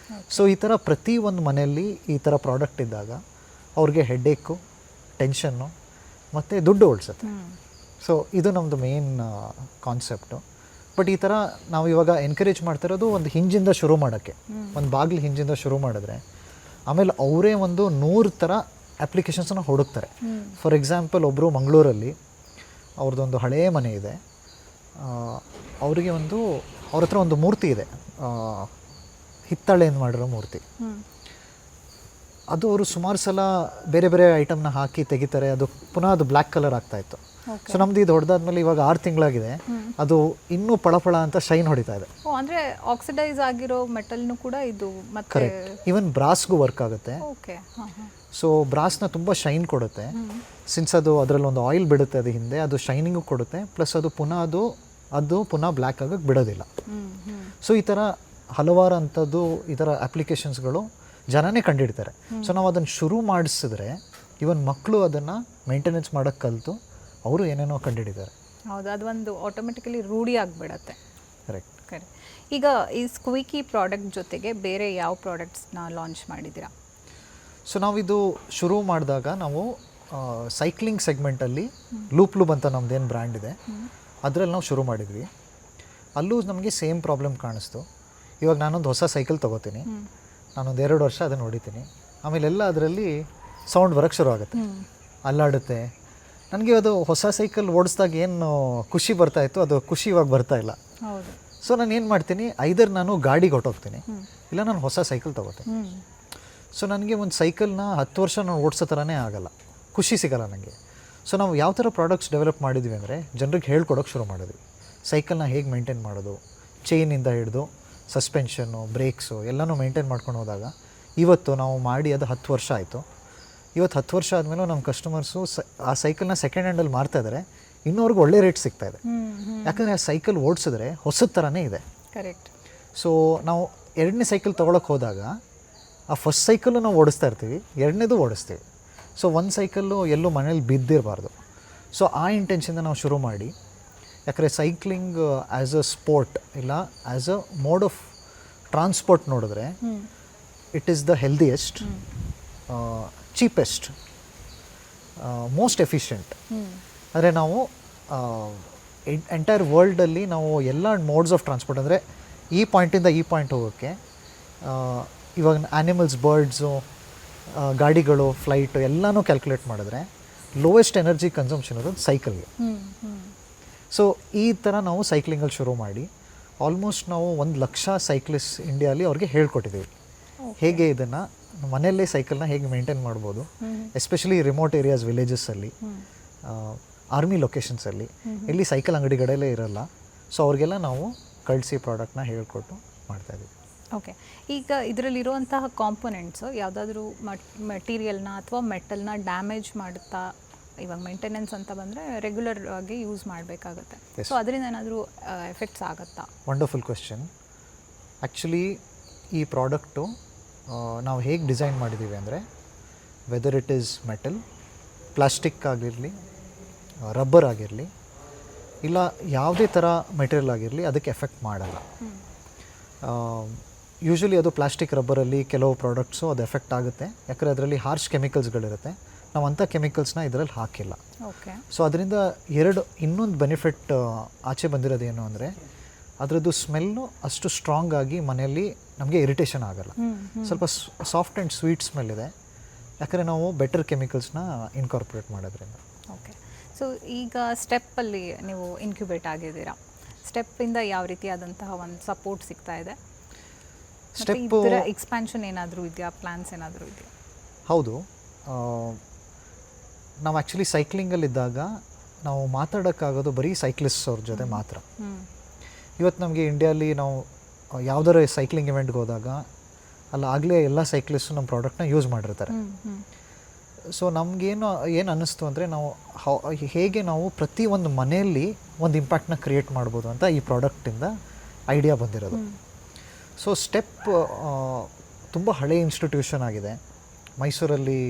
ಸೊ ಈ ಥರ ಪ್ರತಿ ಒಂದು ಮನೆಯಲ್ಲಿ ಈ ಥರ ಪ್ರಾಡಕ್ಟ್ ಇದ್ದಾಗ ಅವ್ರಿಗೆ ಹೆಡ್ಏಕು, ಟೆನ್ಷನ್ನು ಮತ್ತು ದುಡ್ಡು ಉಳಿಸುತ್ತೆ. ಸೊ ಇದು ನಮ್ಮದು ಮೇನ್ ಕಾನ್ಸೆಪ್ಟು. ಬಟ್ ಈ ಥರ ನಾವು ಇವಾಗ ಎನ್ಕರೇಜ್ ಮಾಡ್ತಿರೋದು ಒಂದು ಹಿಂಜಿಂದ ಶುರು ಮಾಡೋಕ್ಕೆ, ಒಂದು ಬಾಗಿಲು ಹಿಂಜಿಂದ ಶುರು ಮಾಡಿದ್ರೆ ಆಮೇಲೆ ಅವರೇ ಒಂದು 100 ಥರ ಅಪ್ಲಿಕೇಶನ್ಸನ್ನು ಹುಡುಕ್ತಾರೆ. ಫಾರ್ ಎಕ್ಸಾಂಪಲ್ ಒಬ್ಬರು ಮಂಗಳೂರಲ್ಲಿ ಅವ್ರದ್ದೊಂದು ಹಳೆಯ ಮನೆ ಇದೆ. ಅವರಿಗೆ ಅವ್ರ ಹತ್ರ ಒಂದು ಮೂರ್ತಿ ಇದೆ, ಹಿತ್ತಾಳೆಯಿಂದ ಮಾಡಿರೋ ಮೂರ್ತಿ. ಅದು ಅವರು ಸುಮಾರು ಸಲ ಬೇರೆ ಬೇರೆ ಐಟಮ್ನ ಹಾಕಿ ತೆಗಿತಾರೆ, ಅದು ಪುನಃ ಅದು ಬ್ಲ್ಯಾಕ್ ಕಲರ್ ಆಗ್ತಾಯಿತ್ತು. ಸೊ ನಮ್ದು ಇದು ಹೊಡೆದಾದ್ಮೇಲೆ ಇವಾಗ 6 ತಿಂಗಳಾಗಿದೆ, ಅದು ಇನ್ನೂ ಪಳಪಳ ಅಂತ ಶೈನ್ ಹೊಡಿತಾ ಇದೆ. ಅಂದರೆ ಆಕ್ಸಿಡೈಸ್ ಆಗಿರೋ ಮೆಟಲ್ನು ಕೂಡ ಇದು ಮತ್ತೆ ಕರೆಕ್ಟ್. ಈವನ್ ಬ್ರಾಸ್ಗೂ ವರ್ಕ್ ಆಗುತ್ತೆ. ಓಕೆ. ಸೊ ಬ್ರಾಸ್ನ ತುಂಬ ಶೈನ್ ಕೊಡುತ್ತೆ, ಸಿನ್ಸ್ ಅದು ಅದರಲ್ಲಿ ಒಂದು ಆಯಿಲ್ ಬಿಡುತ್ತೆ ಅದು ಹಿಂದೆ, ಅದು ಶೈನಿಂಗು ಕೊಡುತ್ತೆ, ಪ್ಲಸ್ ಅದು ಪುನಃ ಬ್ಲ್ಯಾಕ್ ಆಗೋಕ್ಕೆ ಬಿಡೋದಿಲ್ಲ. ಸೊ ಈ ಥರ ಹಲವಾರು ಅಂಥದ್ದು ಈ ಥರ ಅಪ್ಲಿಕೇಶನ್ಸ್ಗಳು ಜನನೇ ಕಂಡುಹಿಡ್ತಾರೆ. ಸೊ ನಾವು ಅದನ್ನು ಶುರು ಮಾಡಿಸಿದ್ರೆ ಇವನ್ ಮಕ್ಕಳು ಅದನ್ನು ಮೇಂಟೆನೆನ್ಸ್ ಮಾಡೋಕ್ಕೆ ಕಲಿತು ಅವರು ಏನೇನೋ ಕಂಡುಹಿಡಿದ್ದಾರೆ. ಹೌದು, ಅದು ಒಂದು ಆಟೋಮೆಟಿಕಲಿ ರೂಢಿ ಆಗಿಬಿಡತ್ತೆ. ಕರೆಕ್ಟ್. ಕರೆಕ್ಟ್. ಈಗ ಈ ಸ್ಕ್ವೀಕಿ ಪ್ರಾಡಕ್ಟ್ ಜೊತೆಗೆ ಬೇರೆ ಯಾವ ಪ್ರಾಡಕ್ಟ್ಸ್ನ ಲಾಂಚ್ ಮಾಡಿದ್ದೀರಾ? ಸೊ ನಾವಿದು ಶುರು ಮಾಡಿದಾಗ ನಾವು ಸೈಕ್ಲಿಂಗ್ ಸೆಗ್ಮೆಂಟಲ್ಲಿ ಲೂಪ್ ಅಂತ ನಮ್ಮದೇನು ಬ್ರ್ಯಾಂಡ್ ಇದೆ ಅದರಲ್ಲಿ ನಾವು ಶುರು ಮಾಡಿದ್ವಿ. ಅಲ್ಲೂ ನಮಗೆ ಸೇಮ್ ಪ್ರಾಬ್ಲಮ್ ಕಾಣಿಸ್ತು. ಇವಾಗ ನಾನೊಂದು ಹೊಸ ಸೈಕಲ್ ತೊಗೋತೀನಿ, ನಾನೊಂದು 2 ವರ್ಷ ಅದನ್ನು ಹೊಡಿತೀನಿ, ಆಮೇಲೆಲ್ಲ ಅದರಲ್ಲಿ ಸೌಂಡ್ ಬರೋಕ್ಕೆ ಶುರು ಆಗುತ್ತೆ, ಅಲ್ಲಾಡುತ್ತೆ. ನನಗೆ ಅದು ಹೊಸ ಸೈಕಲ್ ಓಡಿಸ್ದಾಗ ಏನು ಖುಷಿ ಬರ್ತಾಯಿತ್ತು ಅದು ಖುಷಿ ಇವಾಗ ಬರ್ತಾಯಿಲ್ಲ. ಹೌದು. ಸೊ ನಾನು ಏನು ಮಾಡ್ತೀನಿ, ಐದರ್ ನಾನು ಗಾಡಿಗೆ ಹೊಟ್ಟೋಗ್ತೀನಿ, ಇಲ್ಲ ನಾನು ಹೊಸ ಸೈಕಲ್ ತೊಗೋತೀನಿ. ಸೊ ನನಗೆ ಒಂದು ಸೈಕಲ್ನ 10 ವರ್ಷ ನಾನು ಓಡಿಸೋ ಥರನೇ ಆಗಲ್ಲ, ಖುಷಿ ಸಿಗಲ್ಲ ನನಗೆ. ಸೊ ನಾವು ಯಾವ ಥರ ಪ್ರಾಡಕ್ಟ್ಸ್ ಡೆವಲಪ್ ಮಾಡಿದ್ವಿ ಅಂದರೆ ಜನರಿಗೆ ಹೇಳ್ಕೊಡೋಕ್ಕೆ ಶುರು ಮಾಡಿದ್ವಿ. ಸೈಕಲ್ನ ಹೇಗೆ ಮೇಂಟೈನ್ ಮಾಡೋದು, ಚೈನಿಂದ ಹಿಡಿದು ಸಸ್ಪೆನ್ಷನ್ನು, ಬ್ರೇಕ್ಸು ಎಲ್ಲನೂ ಮೇಂಟೈನ್ ಮಾಡ್ಕೊಂಡು ಹೋದಾಗ ಇವತ್ತು ನಾವು ಮಾಡಿ ಅದು 10 ವರ್ಷ ಆಯಿತು. ಇವತ್ತು 10 ವರ್ಷ ಆದಮೇಲೂ ನಮ್ಮ ಕಸ್ಟಮರ್ಸು ಆ ಸೈಕಲ್ನ ಸೆಕೆಂಡ್ ಹ್ಯಾಂಡಲ್ಲಿ ಮಾರ್ತಾಯಿದ್ದಾರೆ, ಇನ್ನೂವರೆಗೂ ಒಳ್ಳೆ ರೇಟ್ ಸಿಗ್ತಾಯಿದೆ. ಯಾಕಂದರೆ ಆ ಸೈಕಲ್ ಓಡಿಸಿದ್ರೆ ಹೊಸದ ಥರನೇ ಇದೆ. ಕರೆಕ್ಟ್. ಸೊ ನಾವು 2ನೇ ಸೈಕಲ್ ತೊಗೊಳಕ್ಕೆ ಹೋದಾಗ ಆ ಫಸ್ಟ್ ಸೈಕಲ್ಲು ನಾವು ಓಡಿಸ್ತಾ ಇರ್ತೀವಿ, 2ನೇದು ಓಡಿಸ್ತೀವಿ. ಸೊ ಒಂದು ಸೈಕಲ್ಲು ಎಲ್ಲೂ ಮನೇಲಿ ಬಿದ್ದಿರಬಾರ್ದು. ಸೊ ಆ ಇಂಟೆನ್ಷನಿಂದ ನಾವು ಶುರು ಮಾಡಿ, ಯಾಕಂದರೆ ಸೈಕ್ಲಿಂಗ್ ಆ್ಯಸ್ ಅ ಸ್ಪೋರ್ಟ್ ಇಲ್ಲ as a mode of transport ನೋಡಿದ್ರೆ it is the healthiest, cheapest, most efficient. ಅಂದರೆ ನಾವು ಎಂಟೈರ್ ವರ್ಲ್ಡಲ್ಲಿ ನಾವು ಎಲ್ಲ ಮೋಡ್ಸ್ ಆಫ್ ಟ್ರಾನ್ಸ್ಪೋರ್ಟ್ ಅಂದರೆ ಈ ಪಾಯಿಂಟಿಂದ ಈ ಪಾಯಿಂಟ್ ಹೋಗೋಕ್ಕೆ ಇವಾಗ ಆ್ಯನಿಮಲ್ಸ್, ಬರ್ಡ್ಸು, ಗಾಡಿಗಳು, ಫ್ಲೈಟು ಎಲ್ಲನೂ ಕ್ಯಾಲ್ಕುಲೇಟ್ ಮಾಡಿದ್ರೆ ಲೋವೆಸ್ಟ್ ಎನರ್ಜಿ ಕನ್ಸಂಪ್ಷನ್ ಇರೋದು ಸೈಕಲ್ಗೆ. ಸೊ ಈ ಥರ ನಾವು ಸೈಕ್ಲಿಂಗಲ್ಲಿ ಶುರು ಮಾಡಿ ಆಲ್ಮೋಸ್ಟ್ ನಾವು 1,00,000 ಸೈಕ್ಲಿಸ್ಟ್ ಇಂಡಿಯಾಲಿ ಅವ್ರಿಗೆ ಹೇಳ್ಕೊಟ್ಟಿದ್ದೀವಿ ಹೇಗೆ ಇದನ್ನು ಮನೆಯಲ್ಲೇ ಸೈಕಲ್ನ ಹೇಗೆ ಮೇಂಟೈನ್ ಮಾಡ್ಬೋದು, ಎಸ್ಪೆಷಲಿ ರಿಮೋಟ್ ಏರಿಯಾಸ್, ವಿಲೇಜಸ್ಸಲ್ಲಿ, ಆರ್ಮಿ ಲೊಕೇಶನ್ಸಲ್ಲಿ ಎಲ್ಲಿ ಸೈಕಲ್ ಅಂಗಡಿಗಳಲ್ಲೇ ಇರಲ್ಲ. ಸೊ ಅವ್ರಿಗೆಲ್ಲ ನಾವು ಕಳಿಸಿ ಪ್ರಾಡಕ್ಟ್ನ ಹೇಳ್ಕೊಟ್ಟು ಮಾಡ್ತಾಯಿದ್ದೀವಿ. ಓಕೆ. ಈಗ ಇದರಲ್ಲಿರುವಂತಹ ಕಾಂಪೊನೆಂಟ್ಸು ಯಾವುದಾದ್ರೂ ಮೆಟೀರಿಯಲ್ನ ಅಥವಾ ಮೆಟಲ್ನ ಡ್ಯಾಮೇಜ್ ಮಾಡುತ್ತಾ? ಇವಾಗ ಮೇಂಟೆನೆನ್ಸ್ ಅಂತ ಬಂದರೆ ರೆಗ್ಯುಲರ್ ಆಗಿ ಯೂಸ್ ಮಾಡಬೇಕಾಗತ್ತೆ. ಸೊ ಅದರಿಂದ ಏನಾದರೂ ಎಫೆಕ್ಟ್ಸ್ ಆಗುತ್ತಾ? Wonderful question. ಆ್ಯಕ್ಚುಲಿ ಈ ಪ್ರಾಡಕ್ಟು ನಾವು ಹೇಗೆ ಡಿಸೈನ್ ಮಾಡಿದ್ದೀವಿ ಅಂದರೆ whether it is metal, plastic ಆಗಿರಲಿ, ರಬ್ಬರ್ ಆಗಿರಲಿ, ಇಲ್ಲ ಯಾವುದೇ ಥರ ಮೆಟೀರಿಯಲ್ ಆಗಿರಲಿ ಅದಕ್ಕೆ ಎಫೆಕ್ಟ್ ಮಾಡಲ್ಲ. ಯೂಶ್ವಲಿ ಅದು ಪ್ಲಾಸ್ಟಿಕ್, ರಬ್ಬರಲ್ಲಿ ಕೆಲವು ಪ್ರಾಡಕ್ಟ್ಸು ಅದು ಎಫೆಕ್ಟ್ ಆಗುತ್ತೆ, ಯಾಕಂದರೆ ಅದರಲ್ಲಿ ಹಾರ್ಶ್ ಕೆಮಿಕಲ್ಸ್ಗಳಿರುತ್ತೆ. ನಾವು ಅಂಥ ಕೆಮಿಕಲ್ಸ್ನ ಇದರಲ್ಲಿ ಹಾಕಿಲ್ಲ. ಓಕೆ. ಸೊ ಅದರಿಂದ ಇನ್ನೊಂದು ಬೆನಿಫಿಟ್ ಆಚೆ ಬಂದಿರೋದೇನು ಅಂದರೆ ಅದರದ್ದು ಸ್ಮೆಲ್ಲು ಅಷ್ಟು ಸ್ಟ್ರಾಂಗ್ ಆಗಿ ಮನೆಯಲ್ಲಿ ನಮಗೆ ಇರಿಟೇಷನ್ ಆಗಲ್ಲ. ಸ್ವಲ್ಪ ಸಾಫ್ಟ್ ಆ್ಯಂಡ್ ಸ್ವೀಟ್ ಸ್ಮೆಲ್ ಇದೆ, ಯಾಕಂದರೆ ನಾವು ಬೆಟರ್ ಕೆಮಿಕಲ್ಸ್ನ ಇನ್ಕಾರ್ಪೊರೇಟ್ ಮಾಡೋದ್ರಿಂದ. ಓಕೆ. ಸೊ ಈಗ ಸ್ಟೆಪ್ಪಲ್ಲಿ ನೀವು ಇನ್ಕ್ಯುಬೇಟ್ ಆಗಿದ್ದೀರಾ, ಸ್ಟೆಪ್ಪಿಂದ ಯಾವ ರೀತಿಯಾದಂತಹ ಒಂದು ಸಪೋರ್ಟ್ ಸಿಗ್ತಾ ಇದೆ? ಸ್ಟೆಪ್ಪು ಎಕ್ಸ್ಪ್ಯಾನ್ಷನ್ ಏನಾದರೂ ಇದೆಯಾ, ಪ್ಲ್ಯಾನ್ಸ್ ಏನಾದರೂ ಇದೆಯಾ? ಹೌದು. ನಾವು ಆ್ಯಕ್ಚುಲಿ ಸೈಕ್ಲಿಂಗಲ್ಲಿದ್ದಾಗ ನಾವು ಮಾತಾಡೋಕ್ಕಾಗೋದು ಬರೀ ಸೈಕ್ಲಿಸ್ಟ್ ಅವ್ರ ಜೊತೆ ಮಾತ್ರ. ಇವತ್ತು ನಮಗೆ ಇಂಡಿಯಾಲಿ ನಾವು ಯಾವುದಾದ್ರು ಸೈಕ್ಲಿಂಗ್ ಇವೆಂಟ್ಗೆ ಹೋದಾಗ ಆಗಲೇ ಎಲ್ಲ ಸೈಕ್ಲಿಸ್ಟು ನಮ್ಮ ಪ್ರಾಡಕ್ಟ್ನ ಯೂಸ್ ಮಾಡಿರ್ತಾರೆ. ಸೊ ನಮಗೇನು ಅನ್ನಿಸ್ತು ಅಂದರೆ ನಾವು ಹೇಗೆ ನಾವು ಪ್ರತಿಯೊಂದು ಮನೆಯಲ್ಲಿ ಒಂದು ಇಂಪ್ಯಾಕ್ಟ್ನ ಕ್ರಿಯೇಟ್ ಮಾಡ್ಬೋದು ಅಂತ ಈ ಪ್ರಾಡಕ್ಟಿಂದ ಐಡಿಯಾ ಬಂದಿರೋದು. ಸೊ ಸ್ಟೆಪ್ ತುಂಬ ಹಳೆಯ ಇನ್ಸ್ಟಿಟ್ಯೂಷನ್ ಆಗಿದೆ. ಮೈಸೂರಲ್ಲಿ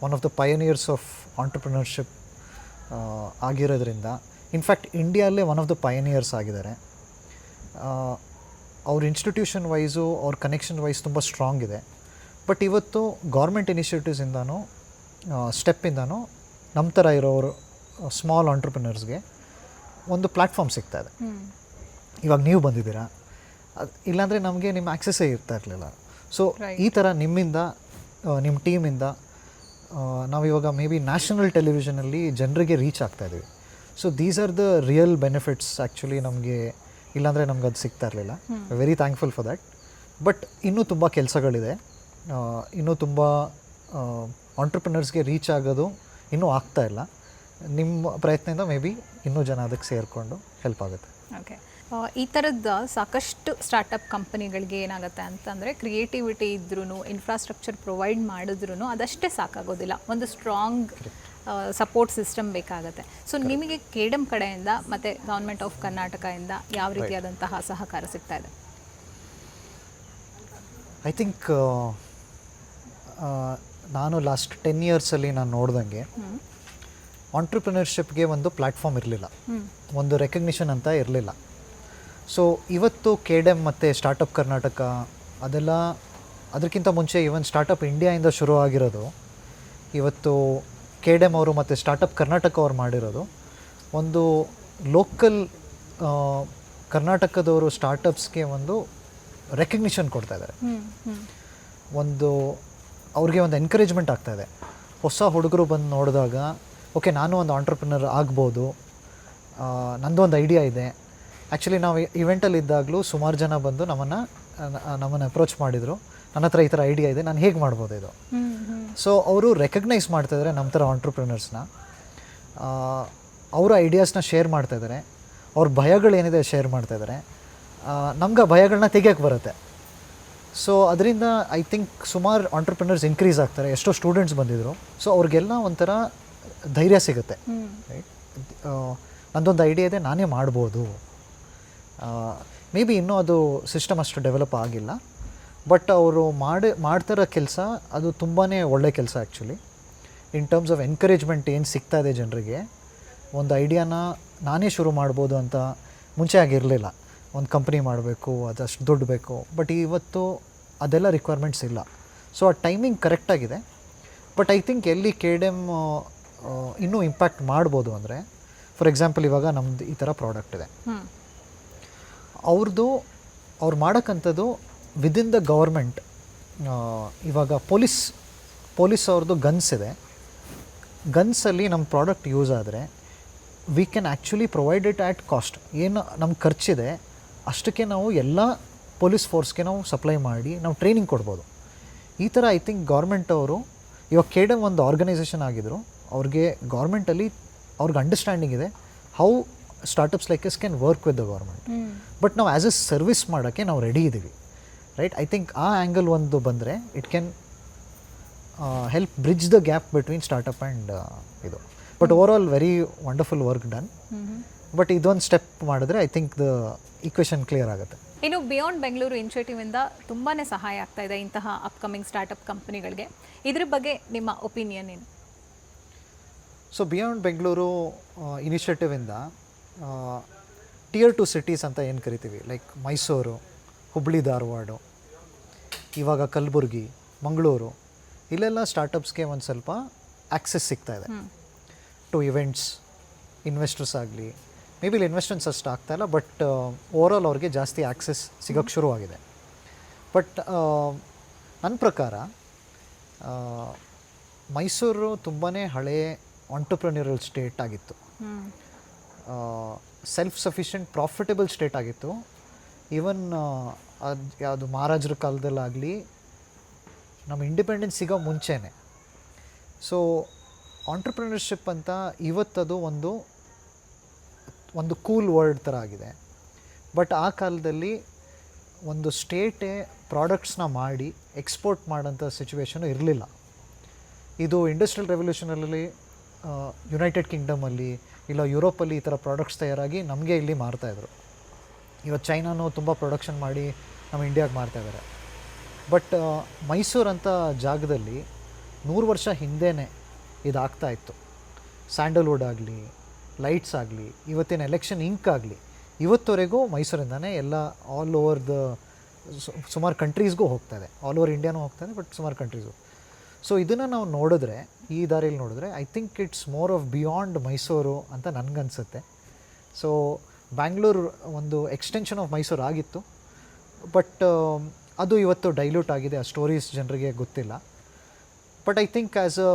one of the pioneers of entrepreneurship ಆಗಿರೋದ್ರಿಂದ, ಇನ್ಫ್ಯಾಕ್ಟ್ ಇಂಡಿಯಾಲ್ಲೇ ಒನ್ ಆಫ್ ದ ಪಯನಿಯರ್ಸ್ ಆಗಿದ್ದಾರೆ. ಅವ್ರ ಇನ್ಸ್ಟಿಟ್ಯೂಷನ್ ವೈಸು, ಅವ್ರ ಕನೆಕ್ಷನ್ ವೈಸ್ ತುಂಬ ಸ್ಟ್ರಾಂಗ್ ಇದೆ. ಬಟ್ ಇವತ್ತು ಗೌರ್ಮೆಂಟ್ ಇನಿಷಿಯೇಟಿವ್ಸಿಂದನೂ ಸ್ಟೆಪ್ಪಿಂದನೂ ನಮ್ಮ ಥರ ಇರೋರು ಸ್ಮಾಲ್ ಆಂಟ್ರಪ್ರಿನರ್ಸ್ಗೆ ಒಂದು ಪ್ಲ್ಯಾಟ್ಫಾರ್ಮ್ ಸಿಗ್ತಾ ಇದೆ. ಇವಾಗ ನೀವು ಬಂದಿದ್ದೀರಾ, ಇಲ್ಲಾಂದರೆ ನಮಗೆ ನಿಮ್ಮ ಆ್ಯಕ್ಸೆಸ್ಸೇ ಇರ್ತಾ ಇರಲಿಲ್ಲ. ಸೊ ಈ ಥರ ನಿಮ್ಮಿಂದ, ನಿಮ್ಮ ಟೀಮಿಂದ ನಾವಿವಾಗ ಮೇ ಬಿ ನ್ಯಾಷನಲ್ ಟೆಲಿವಿಷನಲ್ಲಿ ಜನರಿಗೆ ರೀಚ್ ಆಗ್ತಾಯಿದ್ದೀವಿ. So these are the real benefits actually ನಮಗೆ, ಇಲ್ಲಾಂದರೆ ನಮ್ಗೆ ಅದು ಸಿಗ್ತಾ ಇರಲಿಲ್ಲ. Very thankful for that. But ಇನ್ನೂ ತುಂಬ ಕೆಲಸಗಳಿದೆ, ಇನ್ನೂ ತುಂಬ ಆಂಟ್ರಪ್ರಿನರ್ಸ್ಗೆ ರೀಚ್ ಆಗೋದು ಇನ್ನೂ ಆಗ್ತಾ ಇಲ್ಲ. ನಿಮ್ಮ ಪ್ರಯತ್ನದಿಂದ ಮೇ ಬಿ ಇನ್ನೂ ಜನ ಅದಕ್ಕೆ ಸೇರಿಕೊಂಡು ಹೆಲ್ಪ್ ಆಗುತ್ತೆ. ಓಕೆ, ಈ ಥರದ ಸಾಕಷ್ಟು ಸ್ಟಾರ್ಟಪ್ ಕಂಪನಿಗಳಿಗೆ ಏನಾಗುತ್ತೆ ಅಂತಂದರೆ, ಕ್ರಿಯೇಟಿವಿಟಿ ಇದ್ರೂ ಇನ್ಫ್ರಾಸ್ಟ್ರಕ್ಚರ್ ಪ್ರೊವೈಡ್ ಮಾಡಿದ್ರೂ ಅದಷ್ಟೇ ಸಾಕಾಗೋದಿಲ್ಲ, ಒಂದು ಸ್ಟ್ರಾಂಗ್ ಸಪೋರ್ಟ್ ಸಿಸ್ಟಮ್ ಬೇಕಾಗುತ್ತೆ. ಸೊ ನಿಮಗೆ KDEM ಕಡೆಯಿಂದ ಮತ್ತು ಗೌರ್ಮೆಂಟ್ ಆಫ್ ಕರ್ನಾಟಕದಿಂದ ಯಾವ ರೀತಿಯಾದಂತಹ ಸಹಕಾರ ಸಿಗ್ತಾ ಇದೆ? ಐ ಥಿಂಕ್ ನಾನು ಲಾಸ್ಟ್ 10 ಇಯರ್ಸಲ್ಲಿ ನಾನು ನೋಡ್ದಂಗೆ ಆಂಟ್ರಪ್ರಿನರ್ಶಿಪ್ಗೆ ಒಂದು ಪ್ಲ್ಯಾಟ್ಫಾರ್ಮ್ ಇರಲಿಲ್ಲ, ಒಂದು ರೆಕಗ್ನಿಷನ್ ಅಂತ ಇರಲಿಲ್ಲ. ಸೊ ಇವತ್ತು KDEM ಮತ್ತು ಸ್ಟಾರ್ಟಪ್ ಕರ್ನಾಟಕ ಅದೆಲ್ಲ, ಅದಕ್ಕಿಂತ ಮುಂಚೆ ಈವನ್ ಸ್ಟಾರ್ಟಪ್ ಇಂಡಿಯಾಯಿಂದ ಶುರು ಆಗಿರೋದು, ಇವತ್ತು KDEM ಅವರು ಮತ್ತು ಸ್ಟಾರ್ಟಪ್ ಕರ್ನಾಟಕ ಅವ್ರು ಮಾಡಿರೋದು ಒಂದು ಲೋಕಲ್ ಕರ್ನಾಟಕದವರು ಸ್ಟಾರ್ಟಪ್ಸ್ಗೆ ಒಂದು ರೆಕಗ್ನಿಷನ್ ಕೊಡ್ತಾ ಇದ್ದಾರೆ. ಒಂದು ಅವ್ರಿಗೆ ಒಂದು ಎನ್ಕರೇಜ್ಮೆಂಟ್ ಆಗ್ತಾಯಿದೆ. ಹೊಸ ಹುಡುಗರು ಬಂದು ನೋಡಿದಾಗ ಓಕೆ, ನಾನು ಒಂದು ಆಂಟ್ರಪ್ರಿನರ್ ಆಗ್ಬೋದು, ನಂದು ಒಂದು ಐಡಿಯಾ ಇದೆ. ಆ್ಯಕ್ಚುಲಿ ನಾವು ಇವೆಂಟಲ್ಲಿ ಇದ್ದಾಗಲೂ ಸುಮಾರು ಜನ ಬಂದು ನಮ್ಮನ್ನು ಅಪ್ರೋಚ್ ಮಾಡಿದರು, ನನ್ನ ಹತ್ರ ಈ ಥರ ಐಡಿಯಾ ಇದೆ, ನಾನು ಹೇಗೆ ಮಾಡ್ಬೋದು ಇದು. ಸೊ ಅವರು ರೆಕಗ್ನೈಸ್ ಮಾಡ್ತಾಯಿದ್ದಾರೆ ನಮ್ಮ ಥರ ಆಂಟ್ರಪ್ರಿನರ್ಸ್ನ, ಅವರ ಐಡಿಯಾಸ್ನ ಶೇರ್ ಮಾಡ್ತಾಯಿದ್ದಾರೆ, ಅವ್ರ ಭಯಗಳೇನಿದೆ ಶೇರ್ ಮಾಡ್ತಾಯಿದ್ದಾರೆ, ನಮ್ಗೆ ಆ ಭಯಗಳನ್ನ ತೆಗಿಯೋಕ್ಕೆ ಬರುತ್ತೆ. ಸೊ ಅದರಿಂದ ಐ ಥಿಂಕ್ ಸುಮಾರು ಆಂಟ್ರಪ್ರಿನರ್ಸ್ ಇನ್ಕ್ರೀಸ್ ಆಗ್ತಾರೆ. ಎಷ್ಟೋ ಸ್ಟೂಡೆಂಟ್ಸ್ ಬಂದಿದ್ದರು. ಸೊ ಅವ್ರಿಗೆಲ್ಲ ಒಂಥರ ಧೈರ್ಯ ಸಿಗುತ್ತೆ. ರೈಟ್, ನಂದೊಂದು ಐಡಿಯಾ ಇದೆ, ನಾನೇ ಮಾಡ್ಬೋದು. ಮೇ ಬಿ ಇನ್ನೂ ಅದು ಸಿಸ್ಟಮ್ ಅಷ್ಟು ಡೆವಲಪ್ ಆಗಿಲ್ಲ, ಬಟ್ ಅವರು ಮಾಡ್ತಿರೋ ಕೆಲಸ ಅದು ತುಂಬಾ ಒಳ್ಳೆ ಕೆಲಸ actually. In terms of encouragement ಏನು ಸಿಗ್ತಾ ಇದೆ ಜನರಿಗೆ, ಒಂದು ಐಡಿಯಾನ ನಾನೇ ಶುರು ಮಾಡ್ಬೋದು ಅಂತ ಮುಂಚೆ ಆಗಿರಲಿಲ್ಲ. ಒಂದು ಕಂಪ್ನಿ ಮಾಡಬೇಕು, ಅದಷ್ಟು ದುಡ್ಡು ಬೇಕು, ಬಟ್ ಇವತ್ತು ಅದೆಲ್ಲ ರಿಕ್ವೈರ್ಮೆಂಟ್ಸ್ ಇಲ್ಲ. ಸೊ ಆ ಟೈಮಿಂಗ್ ಕರೆಕ್ಟಾಗಿದೆ. ಬಟ್ ಐ ಥಿಂಕ್ ಎಲ್ಲಿ KDEM ಇನ್ನೂ ಇಂಪ್ಯಾಕ್ಟ್ ಮಾಡ್ಬೋದು ಅಂದರೆ, ಫಾರ್ ಎಕ್ಸಾಂಪಲ್ ಇವಾಗ ನಮ್ಮದು ಈ ಥರ ಪ್ರಾಡಕ್ಟ್ ಇದೆ, ಅವ್ರು ಮಾಡೋಕ್ಕಂಥದ್ದು ವಿದಿನ್ ದ ಗೌರ್ಮೆಂಟ್. ಇವಾಗ ಪೊಲೀಸ್ ಅವ್ರದ್ದು ಗನ್ಸ್ ಇದೆ, ಗನ್ಸಲ್ಲಿ ನಮ್ಮ ಪ್ರಾಡಕ್ಟ್ ಯೂಸ್ ಆದರೆ we can actually provide it at cost. ಏನು ನಮ್ಮ ಖರ್ಚಿದೆ ಅಷ್ಟಕ್ಕೆ ನಾವು ಎಲ್ಲ ಪೊಲೀಸ್ ಫೋರ್ಸ್ಗೆ ನಾವು ಸಪ್ಲೈ ಮಾಡಿ ನಾವು ಟ್ರೈನಿಂಗ್ ಕೊಡ್ಬೋದು. ಈ ಥರ ಐ ಥಿಂಕ್ ಗೌರ್ಮೆಂಟ್ ಅವರು, ಇವಾಗ KDEM ಒಂದು ಆರ್ಗನೈಸೇಷನ್ ಆಗಿದ್ರು, ಅವ್ರಿಗೆ ಗೌರ್ಮೆಂಟಲ್ಲಿ ಅವ್ರಿಗೆ ಅಂಡರ್ಸ್ಟ್ಯಾಂಡಿಂಗ್ ಇದೆ how startups like us can work with the government. But ನಾವು ಆ್ಯಸ್ ಎ ಸರ್ವಿಸ್ ಮಾಡೋಕ್ಕೆ ನಾವು ರೆಡಿ ಇದ್ದೀವಿ. ರೈಟ್, ಐ ಥಿಂಕ್ ಆ ಆ್ಯಂಗಲ್ ಒಂದು ಬಂದರೆ it can help bridge the gap between startup and ಇದು. But overall very wonderful work done. But ಇದೊಂದು step ಮಾಡಿದ್ರೆ I think the equation clear ಆಗುತ್ತೆ. ಇನ್ನು ಬಿಯಾಂಡ್ ಬೆಂಗಳೂರು ಇನಿಷಿಯೇಟಿವಿಂದ ತುಂಬಾ ಸಹಾಯ ಆಗ್ತಾ ಇದೆ ಇಂತಹ ಅಪ್ಕಮಿಂಗ್ ಸ್ಟಾರ್ಟಪ್ ಕಂಪನಿಗಳಿಗೆ. ಇದ್ರ ಬಗ್ಗೆ ನಿಮ್ಮ ಒಪಿನಿಯನ್ ಏನು? ಸೊ ಬಿಯಾಂಡ್ ಬೆಂಗಳೂರು ಇನಿಷಿಯೇಟಿವಿಂದ Tier 2 ಸಿಟೀಸ್ ಅಂತ ಏನು ಕರಿತೀವಿ, ಲೈಕ್ ಮೈಸೂರು, ಹುಬ್ಬಳ್ಳಿ, ಧಾರವಾಡ, ಇವಾಗ ಕಲಬುರಗಿ, ಮಂಗಳೂರು, ಇಲ್ಲೆಲ್ಲ ಸ್ಟಾರ್ಟಪ್ಸ್ಗೆ ಒಂದು ಸ್ವಲ್ಪ ಆ್ಯಕ್ಸೆಸ್ ಸಿಗ್ತಾ ಇದೆ ಟು ಇವೆಂಟ್ಸ್. ಇನ್ವೆಸ್ಟರ್ಸ್ ಆಗಲಿ, ಮೇ ಬಿ ಇನ್ವೆಸ್ಟ್ಮೆಂಟ್ಸ್ ಅಷ್ಟು ಆಗ್ತಾಯಿಲ್ಲ, ಬಟ್ ಓವರಾಲ್ ಅವ್ರಿಗೆ ಜಾಸ್ತಿ ಆ್ಯಕ್ಸೆಸ್ ಸಿಗೋಕ್ಕೆ ಶುರುವಾಗಿದೆ. ಬಟ್ ನನ್ನ ಪ್ರಕಾರ ಮೈಸೂರು ತುಂಬಾ ಹಳೆಯ ಆಂಟ್ರಪ್ರಿನ್ಯೂರಲ್ ಸ್ಟೇಟ್ ಆಗಿತ್ತು, ಸೆಲ್ಫ್ ಸಫಿಷಿಯೆಂಟ್ ಪ್ರಾಫಿಟಬಲ್ ಸ್ಟೇಟ್ ಆಗಿತ್ತು. ಈವನ್ ಅದು ಯಾವುದು ಮಹಾರಾಜರ ಕಾಲದಲ್ಲಾಗಲಿ, ನಮ್ಮ ಇಂಡಿಪೆಂಡೆನ್ಸ್ ಸಿಗೋ ಮುಂಚೆನೇ. ಸೊ ಆಂಟ್ರಪ್ರಿನರ್ಶಿಪ್ ಅಂತ ಇವತ್ತದು ಒಂದು ಕೂಲ್ ವರ್ಡ್ ಥರ ಆಗಿದೆ. ಬಟ್ ಆ ಕಾಲದಲ್ಲಿ ಒಂದು ಸ್ಟೇಟೇ ಪ್ರಾಡಕ್ಟ್ಸ್ನ ಮಾಡಿ ಎಕ್ಸ್ಪೋರ್ಟ್ ಮಾಡೋಂಥ ಸಿಚುವೇಶನು ಇರಲಿಲ್ಲ. ಇದು ಇಂಡಸ್ಟ್ರಿಯಲ್ ರೆವಲ್ಯೂಷನಲ್ಲಿ ಯುನೈಟೆಡ್ ಕಿಂಗ್ಡಮಲ್ಲಿ ಇಲ್ಲ ಯುರೋಪಲ್ಲಿ ಈ ಥರ ಪ್ರಾಡಕ್ಟ್ಸ್ ತಯಾರಾಗಿ ನಮಗೆ ಇಲ್ಲಿ ಮಾರ್ತಾಯಿದ್ರು. ಇವತ್ತು ಚೈನಾನು ತುಂಬ ಪ್ರೊಡಕ್ಷನ್ ಮಾಡಿ ನಮ್ಮ ಇಂಡಿಯಾಗೆ ಮಾರ್ತಾಯಿದ್ದಾರೆ. ಬಟ್ ಮೈಸೂರು ಅಂತ ಜಾಗದಲ್ಲಿ 100 ವರ್ಷ ಹಿಂದೆಯೇ ಇದಾಗ್ತಾ ಇತ್ತು. ಸ್ಯಾಂಡಲ್ವುಡ್ ಆಗಲಿ, ಲೈಟ್ಸ್ ಆಗಲಿ, ಇವತ್ತಿನ ಎಲೆಕ್ಷನ್ ಇಂಕ್ ಆಗಲಿ, ಇವತ್ತವರೆಗೂ ಮೈಸೂರಿಂದನೇ ಎಲ್ಲ ಆಲ್ ಓವರ್ ದ ಸುಮಾರು ಕಂಟ್ರೀಸ್ಗೂ ಹೋಗ್ತಾಯಿದೆ. ಆಲ್ ಓವರ್ ಇಂಡಿಯಾನೂ ಹೋಗ್ತಾಯಿದೆ, ಬಟ್ ಸುಮಾರು ಕಂಟ್ರೀಸು. ಸೊ ಇದನ್ನು ನಾವು ನೋಡಿದ್ರೆ, ಈ ದಾರಿಯಲ್ಲಿ ನೋಡಿದ್ರೆ, I think it's more of beyond Mysuru ಅಂತ ನನಗನ್ಸುತ್ತೆ. ಸೊ ಬ್ಯಾಂಗ್ಳೂರು ಒಂದು ಎಕ್ಸ್ಟೆನ್ಷನ್ ಆಫ್ ಮೈಸೂರು ಆಗಿತ್ತು, ಬಟ್ ಅದು ಇವತ್ತು ಡೈಲ್ಯೂಟ್ ಆಗಿದೆ. ಆ ಸ್ಟೋರೀಸ್ ಜನರಿಗೆ ಗೊತ್ತಿಲ್ಲ. But I think as a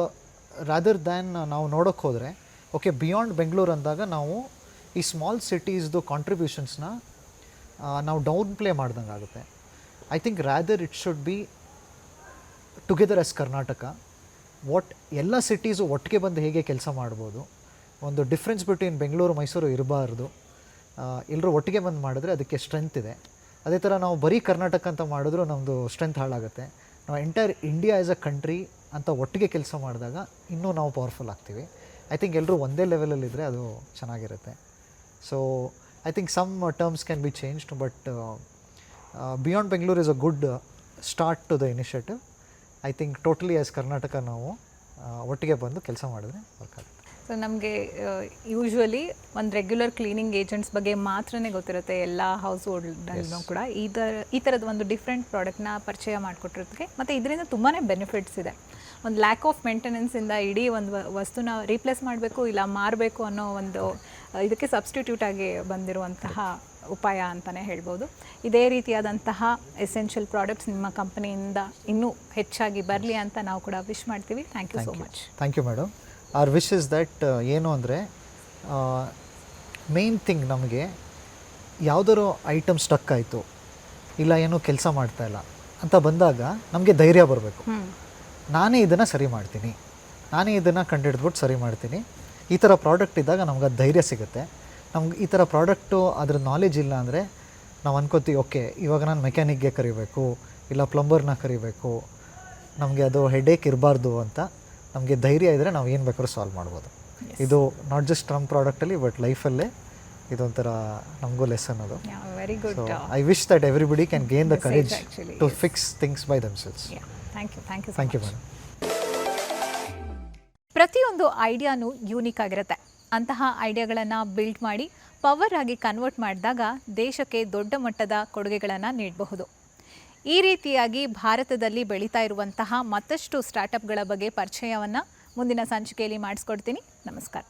rather than ನಾವು ನೋಡೋಕ್ಕೆ ಹೋದರೆ ಓಕೆ ಬಿಯಾಂಡ್ ಬೆಂಗಳೂರು ಅಂದಾಗ ನಾವು ಈ ಸ್ಮಾಲ್ ಸಿಟೀಸ್ದು ಕಾಂಟ್ರಿಬ್ಯೂಷನ್ಸ್ನ ನಾವು ಡೌನ್ ಪ್ಲೇ ಮಾಡ್ದಂಗೆ ಆಗುತ್ತೆ. I think rather it should be together as Karnataka. ಎಲ್ಲ ಸಿಟೀಸು ಒಟ್ಟಿಗೆ ಬಂದು ಹೇಗೆ ಕೆಲಸ ಮಾಡ್ಬೋದು, ಒಂದು ಡಿಫ್ರೆನ್ಸ್ ಬಿಟ್ವೀನ್ ಬೆಂಗಳೂರು ಮೈಸೂರು ಇರಬಾರ್ದು. ಎಲ್ಲರೂ ಒಟ್ಟಿಗೆ ಬಂದು ಮಾಡಿದ್ರೆ ಅದಕ್ಕೆ ಸ್ಟ್ರೆಂತ್ ಇದೆ. ಅದೇ ಥರ ನಾವು ಬರೀ ಕರ್ನಾಟಕ ಅಂತ ಮಾಡಿದ್ರೂ ನಮ್ಮದು ಸ್ಟ್ರೆಂತ್ ಹಾಳಾಗುತ್ತೆ. ನಾವು entire India as a country ಅಂತ ಒಟ್ಟಿಗೆ ಕೆಲಸ ಮಾಡಿದಾಗ ಇನ್ನೂ ನಾವು ಪವರ್ಫುಲ್ ಆಗ್ತೀವಿ. ಐ ಥಿಂಕ್ ಎಲ್ಲರೂ ಒಂದೇ ಲೆವೆಲಲ್ಲಿದ್ದರೆ ಅದು ಚೆನ್ನಾಗಿರುತ್ತೆ. So I think some terms can be changed, but beyond Bengaluru is a good start to the initiative. I think totally as Karnataka ನಾವು ಒಟ್ಟಿಗೆ ಬಂದು ಕೆಲಸ ಮಾಡಿದ್ರೆ ವರ್ಕ್ ಆಗುತ್ತೆ. ಸೊ ನಮಗೆ ಯೂಶ್ವಲಿ ಒಂದು ರೆಗ್ಯುಲರ್ ಕ್ಲೀನಿಂಗ್ ಏಜೆಂಟ್ಸ್ ಬಗ್ಗೆ ಮಾತ್ರನೇ ಗೊತ್ತಿರುತ್ತೆ ಎಲ್ಲ ಹೌಸ್ ಹೋಲ್ಡಲ್ಲೂ ಕೂಡ. ಈ ಥರದ ಒಂದು ಡಿಫ್ರೆಂಟ್ ಪ್ರಾಡಕ್ಟ್ನ ಪರಿಚಯ ಮಾಡಿಕೊಟ್ಟಿರೋದಕ್ಕೆ ಮತ್ತು ಇದರಿಂದ ತುಂಬಾ ಬೆನಿಫಿಟ್ಸ್ ಇದೆ. ಒಂದು ಲ್ಯಾಕ್ ಆಫ್ ಮೇಂಟೆನೆನ್ಸಿಂದ ಇಡೀ ಒಂದು ವಸ್ತುನ ರೀಪ್ಲೇಸ್ ಮಾಡಬೇಕು ಇಲ್ಲ ಮಾರಬೇಕು ಅನ್ನೋ ಒಂದು ಇದಕ್ಕೆ ಸಬ್ಸ್ಟಿಟ್ಯೂಟ್ ಆಗಿ ಬಂದಿರುವಂತಹ ಉಪಾಯ ಅಂತಲೇ ಹೇಳ್ಬೋದು. ಇದೇ ರೀತಿಯಾದಂತಹ ಎಸೆನ್ಷಿಯಲ್ ಪ್ರಾಡಕ್ಟ್ಸ್ ನಿಮ್ಮ ಕಂಪನಿಯಿಂದ ಇನ್ನೂ ಹೆಚ್ಚಾಗಿ ಬರಲಿ ಅಂತ ನಾವು ಕೂಡ ವಿಶ್ ಮಾಡ್ತೀವಿ. Thank you so much. Thank you madam. Our wish is that ಏನು ಅಂದರೆ ಮೇನ್ ಥಿಂಗ್ ನಮಗೆ ಯಾವುದಾದ್ರು ಐಟಮ್ ಸ್ಟಕ್ ಆಯಿತು ಇಲ್ಲ ಏನೂ ಕೆಲಸ ಮಾಡ್ತಾಯಿಲ್ಲ ಅಂತ ಬಂದಾಗ ನಮಗೆ ಧೈರ್ಯ ಬರಬೇಕು. ನಾನೇ ಇದನ್ನು ಸರಿ ಮಾಡ್ತೀನಿ, ನಾನೇ ಇದನ್ನು ಕಂಡುಹಿಡಿದ್ಬಿಟ್ಟು ಸರಿ ಮಾಡ್ತೀನಿ. ಈ ಥರ ಪ್ರಾಡಕ್ಟ್ ಇದ್ದಾಗ ನಮ್ಗೆ ಅದು ಧೈರ್ಯ ಸಿಗುತ್ತೆ. ನಮ್ಗೆ ಈ ಥರ ಪ್ರಾಡಕ್ಟು ಅದ್ರ ನಾಲೆಜ್ ಇಲ್ಲ ಅಂದರೆ ನಾವು ಅನ್ಕೋತೀವಿ, ಓಕೆ ಇವಾಗ ನಾನು ಮೆಕ್ಯಾನಿಕ್ಗೆ ಕರಿಬೇಕು ಇಲ್ಲ ಪ್ಲಂಬರ್ನ ಕರಿಬೇಕು, ನಮಗೆ ಅದು ಹೆಡೇಕ್ ಇರಬಾರ್ದು ಅಂತ. ನಮಗೆ ಧೈರ್ಯ ಇದ್ದರೆ ನಾವು ಏನು ಬೇಕಾದ್ರೂ ಸಾಲ್ವ್ ಮಾಡ್ಬೋದು. ಇದು ನಾಟ್ ಜಸ್ಟ್ ನಮ್ಮ ಪ್ರಾಡಕ್ಟಲ್ಲಿ ಬಟ್ ಲೈಫಲ್ಲೇ ಇದೊಂಥರ ನಮಗೂ ಲೆಸನ್ ಅದು. Very good. So I wish that everybody can gain the courage to fix things by themselves. Thank you. Thank you madam. ಪ್ರತಿಯೊಂದು ಐಡಿಯಾನು ಯೂನಿಕ್ ಆಗಿರುತ್ತೆ. ಅಂತಹ ಐಡಿಯಾಗಳನ್ನು ಬಿಲ್ಡ್ ಮಾಡಿ ಪವರ್ ಆಗಿ ಕನ್ವರ್ಟ್ ಮಾಡಿದಾಗ ದೇಶಕ್ಕೆ ದೊಡ್ಡ ಮಟ್ಟದ ಕೊಡುಗೆಗಳನ್ನು ನೀಡಬಹುದು. ಈ ರೀತಿಯಾಗಿ ಭಾರತದಲ್ಲಿ ಬೆಳೀತಾ ಇರುವಂತಹ ಮತ್ತಷ್ಟು ಸ್ಟಾರ್ಟಪ್ಗಳ ಬಗ್ಗೆ ಪರಿಚಯವನ್ನು ಮುಂದಿನ ಸಂಚಿಕೆಯಲ್ಲಿ ಮಾಡಿಸ್ಕೊಡ್ತೀನಿ. ನಮಸ್ಕಾರ.